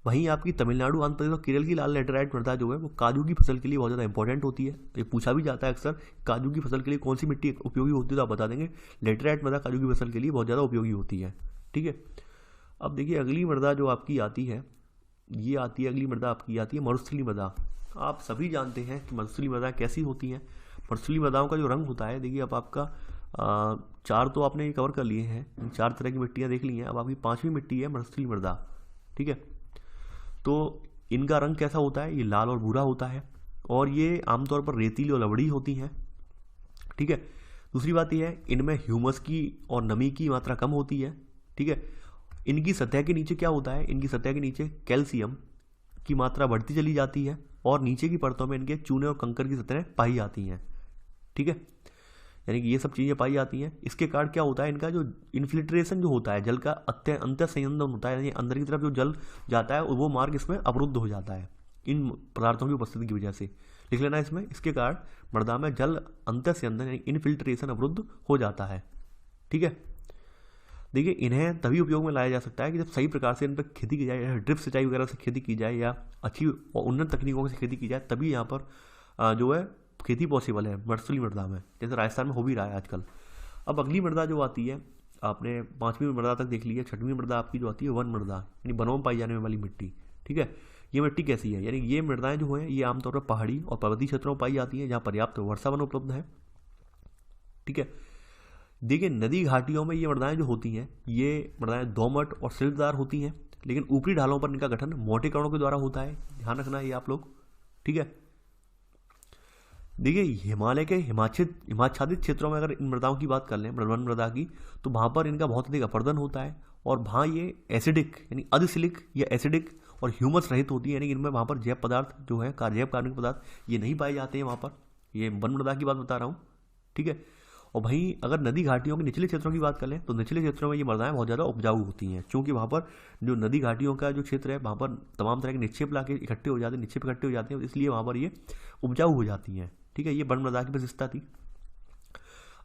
वहीं आपकी तमिलनाडु, आंध्र प्रदेश और केरल की लाल लेटेराइट मृदा जो है वो काजू की फसल के लिए बहुत ज़्यादा इंपॉर्टेंट होती है। ये पूछा भी जाता है अक्सर, काजू की फसल के लिए कौन सी मिट्टी उपयोगी होती है, तो आप बता देंगे लेटेराइट मृदा काजू की फसल के लिए बहुत ज़्यादा उपयोगी होती है। ठीक है, अब देखिए अगली मृदा जो आपकी आती है, ये आती है अगली मृदा आपकी आती है मरुस्थलीय मृदा। आप सभी जानते हैं कि मरुस्थलीय मृदा कैसी होती हैं। मरुस्थलीय मृदाओं का जो रंग होता है, देखिए अब आपका चार तो आपने कवर कर लिए हैं, चार तरह की मिट्टियाँ देख ली हैं, अब आपकी पांचवी मिट्टी है मरुस्थलीय मृदा। ठीक है, तो इनका रंग कैसा होता है? ये लाल और भूरा होता है और ये आमतौर पर रेतीली और लवड़ी होती हैं। ठीक है, दूसरी बात यह है इनमें ह्यूमस की और नमी की मात्रा कम होती है। ठीक है, इनकी सतह के नीचे क्या होता है? इनकी सतह के नीचे कैल्शियम की मात्रा बढ़ती चली जाती है और नीचे की परतों में इनके चूने और कंकर की सतहें पाई जाती हैं। ठीक है, यानी कि ये सब चीज़ें पाई जाती हैं। इसके कारण क्या होता है, इनका जो इन्फिल्ट्रेशन जो होता है, जल का अंतर संयंत्रण होता है, यानी अंदर की तरफ जो जल जाता है वो मार्ग इसमें अवरुद्ध हो जाता है इन पदार्थों की उपस्थिति की वजह से। लिख लेना इसमें, इसके कारण मृदा में जल अंतर संयंत्रण यानी इन्फिल्ट्रेशन अवरुद्ध हो जाता है। ठीक है, देखिए इन्हें तभी उपयोग में लाया जा सकता है कि जब सही प्रकार से इन पर खेती की जाए, या ड्रिप सिंचाई वगैरह से खेती की जाए, या अच्छी और उन्नत तकनीकों से खेती की जाए, तभी यहाँ पर जो है खेती पॉसिबल है मरुस्थलीय मृदा में, जैसे राजस्थान में हो भी रहा है आजकल। अब अगली मृदा जो आती है, आपने 5वीं मृदा तक देख ली है, 6वीं मृदा आपकी जो आती है वन मृदा, यानी वनों में पाई जाने वाली मिट्टी। ठीक है, ये मिट्टी कैसी है, यानी ये मृदाएं जो है ये आमतौर पर पहाड़ी और पर्वतीय क्षेत्रों में पाई जाती हैं, जहाँ पर्याप्त वर्षा वन उपलब्ध है। ठीक है, देखिए नदी घाटियों में ये मृदाएं जो होती हैं, ये मृदाएं दोमट और सिल्कदार होती हैं, लेकिन ऊपरी ढालों पर इनका गठन मोटे कणों के द्वारा होता है, ध्यान रखना है ये आप लोग। ठीक है, देखिए हिमालय के हिमाच्छादित क्षेत्रों में अगर इन मृदाओं की बात कर लें, वन मृदा की, तो वहाँ पर इनका बहुत अधिक अपर्दन होता है, और वहाँ ये एसिडिक यानी अधसिलिक या एसिडिक और ह्यूमस रहित होती है, यानी कि इनमें वहाँ पर जैव पदार्थ जो है, जैव कार्बनिक पदार्थ ये नहीं पाए जाते हैं वहाँ पर। ये वन मृदा की बात बता रहा हूँ। ठीक है, और वहीं अगर नदी घाटियों के निचले क्षेत्रों की बात कर लें, तो निचले क्षेत्रों में ये मृदाएं बहुत ज़्यादा उपजाऊ होती हैं, क्योंकि वहाँ पर जो नदी घाटियों का जो क्षेत्र है, वहाँ पर तमाम तरह के निक्षेप लाके इकट्ठे हो जाते हैं, निक्षेप इकट्ठे हो जाते हैं, इसलिए वहाँ पर ये उपजाऊ हो जाती हैं। ठीक है, ये वन मृदा की विशेषता थी।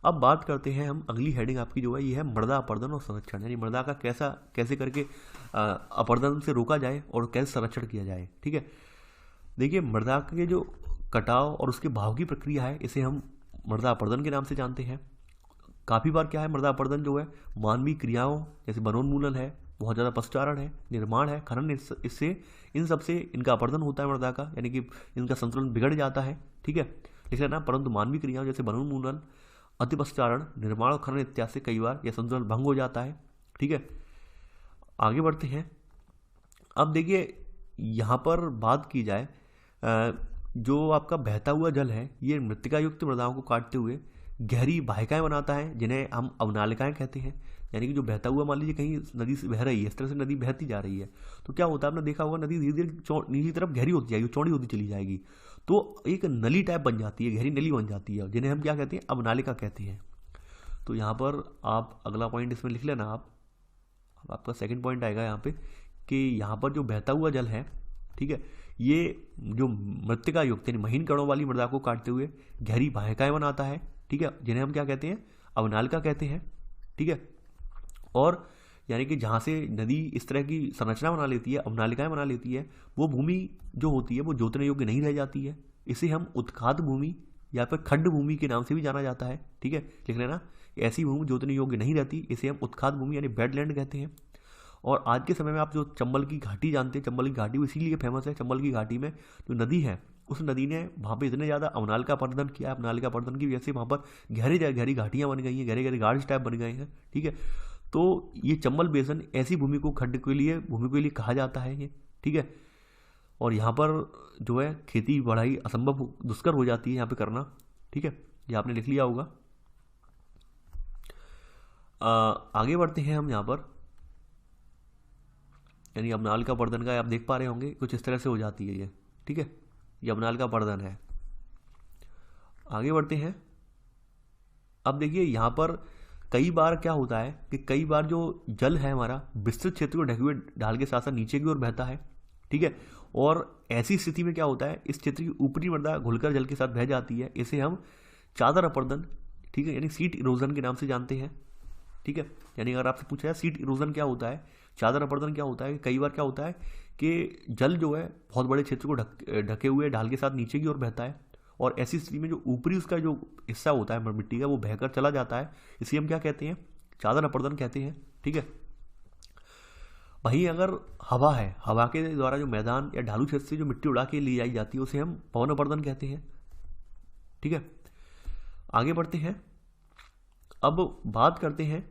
अब बात करते हैं हम, अगली हेडिंग आपकी जो है ये है मृदा अपर्दन और संरक्षण, यानी मृदा का कैसे करके अपर्दन से रोका जाए और कैसे संरक्षण किया जाए। ठीक है, देखिए मृदा के जो कटाव और उसके भाव की प्रक्रिया है, इसे हम मृदा अपर्दन के नाम से जानते हैं। काफ़ी बार क्या है, मृदा अपर्दन जो है मानवीय क्रियाओं जैसे वनोन्मूलन है, बहुत ज़्यादा पशुचारण है, निर्माण है, खनन, इससे इन सब से इनका अपर्दन होता है मृदा का, यानी कि इनका संतुलन बिगड़ जाता है। ठीक है, इसलिए ना, परंतु मानवीय क्रियाओं जैसे वनोन्मूलन, अति पशुचारण, निर्माण और खनन इत्यादि से कई बार यह संतुलन भंग हो जाता है। ठीक है, आगे बढ़ते हैं। अब देखिए यहाँ पर बात की जाए, जो आपका बहता हुआ जल है ये मृत्तिका युक्त मृदाओं को काटते हुए गहरी वाहिकाएं बनाता है, जिन्हें हम अवनालिकाएं कहते हैं। यानी कि जो बहता हुआ, मान लीजिए कहीं नदी से बह रही है, इस तरह से नदी बहती जा रही है, तो क्या होता है, आपने देखा होगा नदी धीरे धीरे नीचे तरफ गहरी होती जाएगी, चौड़ी होती चली जाएगी, तो एक नली टाइप बन जाती है, गहरी नली बन जाती है, जिन्हें हम क्या कहते हैं, अवनालिका कहते हैं। तो यहाँ पर आप अगला पॉइंट इसमें लिख लेना। आप अब आपका सेकंड पॉइंट आएगा यहाँ पे कि यहाँ पर जो बहता हुआ जल है, ठीक है, ये जो मृत्तिका युक्त यानी महीन कणों वाली मृदा को काटते हुए गहरी वाहिकाएं बनाता है। ठीक है, जिन्हें हम क्या कहते हैं, अवनालिका कहते हैं। ठीक है, और यानी कि जहाँ से नदी इस तरह की संरचना बना लेती है, अवनालिकाएं बना लेती है, वो भूमि जो होती है वो जोतने योग्य नहीं रह जाती है। इसे हम उत्खात भूमि या फिर खड्ड भूमि के नाम से भी जाना जाता है। ठीक है, लिख लेना, ऐसी भूमि जोतने योग्य नहीं रहती, इसे हम उत्खात भूमि यानी वेटलैंड कहते हैं। और आज के समय में आप जो चंबल की घाटी जानते हैं, चंबल की घाटी वो इसीलिए फेमस है, चंबल की घाटी में जो नदी है, उस नदी ने वहाँ पे इतने ज़्यादा अवनालिका अपर्दन किया है, अवनालिका अपर्दन की वजह से वहाँ पर गहरी घाटियाँ बन गई हैं, गहरे गार्ड्स टाइप बन गए हैं। ठीक है, तो ये चंबल बेसन ऐसी भूमि को खड्ड के लिए कहा जाता है ये। ठीक है, और यहाँ पर जो है खेती बढ़ाई असंभव दुष्कर हो जाती है यहाँ पे करना। ठीक है, ये आपने लिख लिया होगा। आगे बढ़ते हैं हम यहाँ पर, यानी अवनालिका अपर्दन का आप देख पा रहे होंगे कुछ इस तरह से हो जाती है ये। ठीक है, ये अवनालिका अपर्दन है। आगे बढ़ते हैं। अब देखिए यहाँ पर कई बार क्या होता है कि कई बार जो जल है हमारा विस्तृत क्षेत्र को ढके हुए ढाल के साथ साथ नीचे की ओर बहता है। ठीक है, और ऐसी स्थिति में क्या होता है, इस क्षेत्र की ऊपरी मृदा घुलकर जल के साथ बह जाती है, इसे हम चादर अपर्दन, ठीक है, यानी सीट इरोजन के नाम से जानते हैं। ठीक है, यानी अगर आपसे पूछा है सीट इरोजन क्या होता है, चादर अपर्दन क्या होता है, कई बार क्या होता है कि जल जो है बहुत बड़े क्षेत्र को ढके हुए ढाल के साथ नीचे की ओर बहता है, और ऐसी स्थिति में जो ऊपरी उसका जो हिस्सा होता है मिट्टी का वो बहकर चला जाता है, इसे हम क्या कहते हैं, चादर अपर्दन कहते हैं। ठीक है, वहीं अगर हवा है, हवा के द्वारा जो मैदान या ढालू क्षेत्र से जो मिट्टी उड़ा के ली जाती है उसे हम पवन अपर्दन कहते हैं। ठीक है, आगे बढ़ते हैं। अब बात करते हैं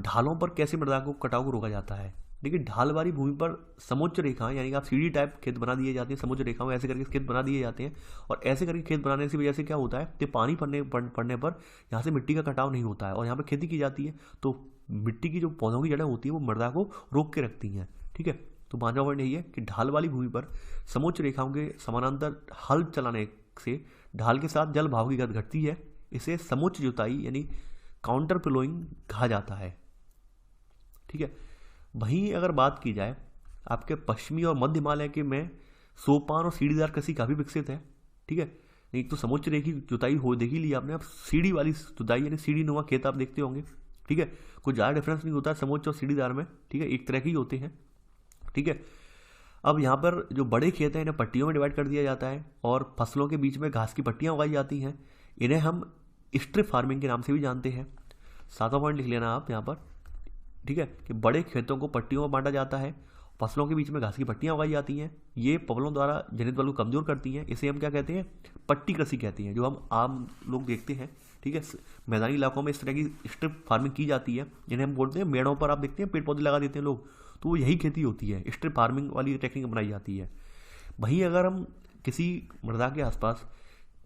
ढालों पर कैसे मृदा को कटाव को रोका जाता है। देखिए ढाल वाली भूमि पर समुच्च रेखाएं, यानी कि आप सीढ़ी टाइप खेत बना दिए जाते हैं, समुच्च रेखाओं ऐसे करके खेत बना दिए जाते हैं, और ऐसे करके खेत बनाने की वजह से क्या होता है कि पानी पड़ने पर यहाँ से मिट्टी का कटाव नहीं होता है, और यहाँ पर खेती की जाती है, तो मिट्टी की जो पौधों की जड़ें होती है वो मृदा को रोक के रखती हैं। ठीक है, तो पांचवा पॉइंट यही है कि ढाल वाली भूमि पर समुच्च रेखाओं के समानांतर हल चलाने से ढाल के साथ जल भाव की गति घटती है, इसे समुच्च जुताई यानी काउंटर प्लोइंग कहा जाता है। ठीक है। वहीं अगर बात की जाए आपके पश्चिमी और मध्य हिमालय के में सोपान और सीढ़ीदार कृषि काफ़ी विकसित है। ठीक है। एक तो समुच्च रेखी जुताई हो देख ही ली आपने, अब सीढ़ी वाली जुताई यानी सीढ़ी नुमा खेत आप देखते होंगे। ठीक है। कुछ ज़्यादा डिफरेंस नहीं होता है समुच्च और सीढ़ीदार में। ठीक है, एक तरह के ही होते हैं। ठीक है। अब यहाँ पर जो बड़े खेत हैं इन्हें पट्टियों में डिवाइड कर दिया जाता है और फसलों के बीच में घास की पट्टियाँ उगाई जाती हैं। इन्हें हम स्ट्रिप फार्मिंग के नाम से भी जानते हैं। 7वां पॉइंट लिख लेना आप यहाँ पर। ठीक है, कि बड़े खेतों को पट्टियों में बांटा जाता है, फसलों के बीच में घास की पट्टियाँ उगाई जाती हैं। ये पवनों द्वारा जनित बल को कमजोर करती हैं। इसे हम क्या कहते हैं? पट्टी कृषि कहते हैं, जो हम आम लोग देखते हैं। ठीक है, मैदानी इलाकों में इस तरह की स्ट्रिप फार्मिंग की जाती है। जिन्हें हम बोलते हैं मेड़ों पर आप देखते हैं पेड़ पौधे लगा देते हैं लोग, तो वो यही खेती होती है, स्ट्रिप फार्मिंग वाली टेक्निक बनाई जाती है। वहीं अगर हम किसी मृदा के आसपास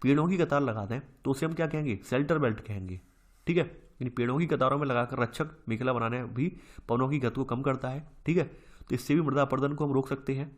पेड़ों की कतार लगा दें तो उसे हम क्या कहेंगे? शेल्टर बेल्ट कहेंगे। ठीक है, यानी पेड़ों की कतारों में लगाकर रक्षक मेखला बनाने भी पवनों की गति को कम करता है। ठीक है, तो इससे भी मृदा अपरदन को हम रोक सकते हैं।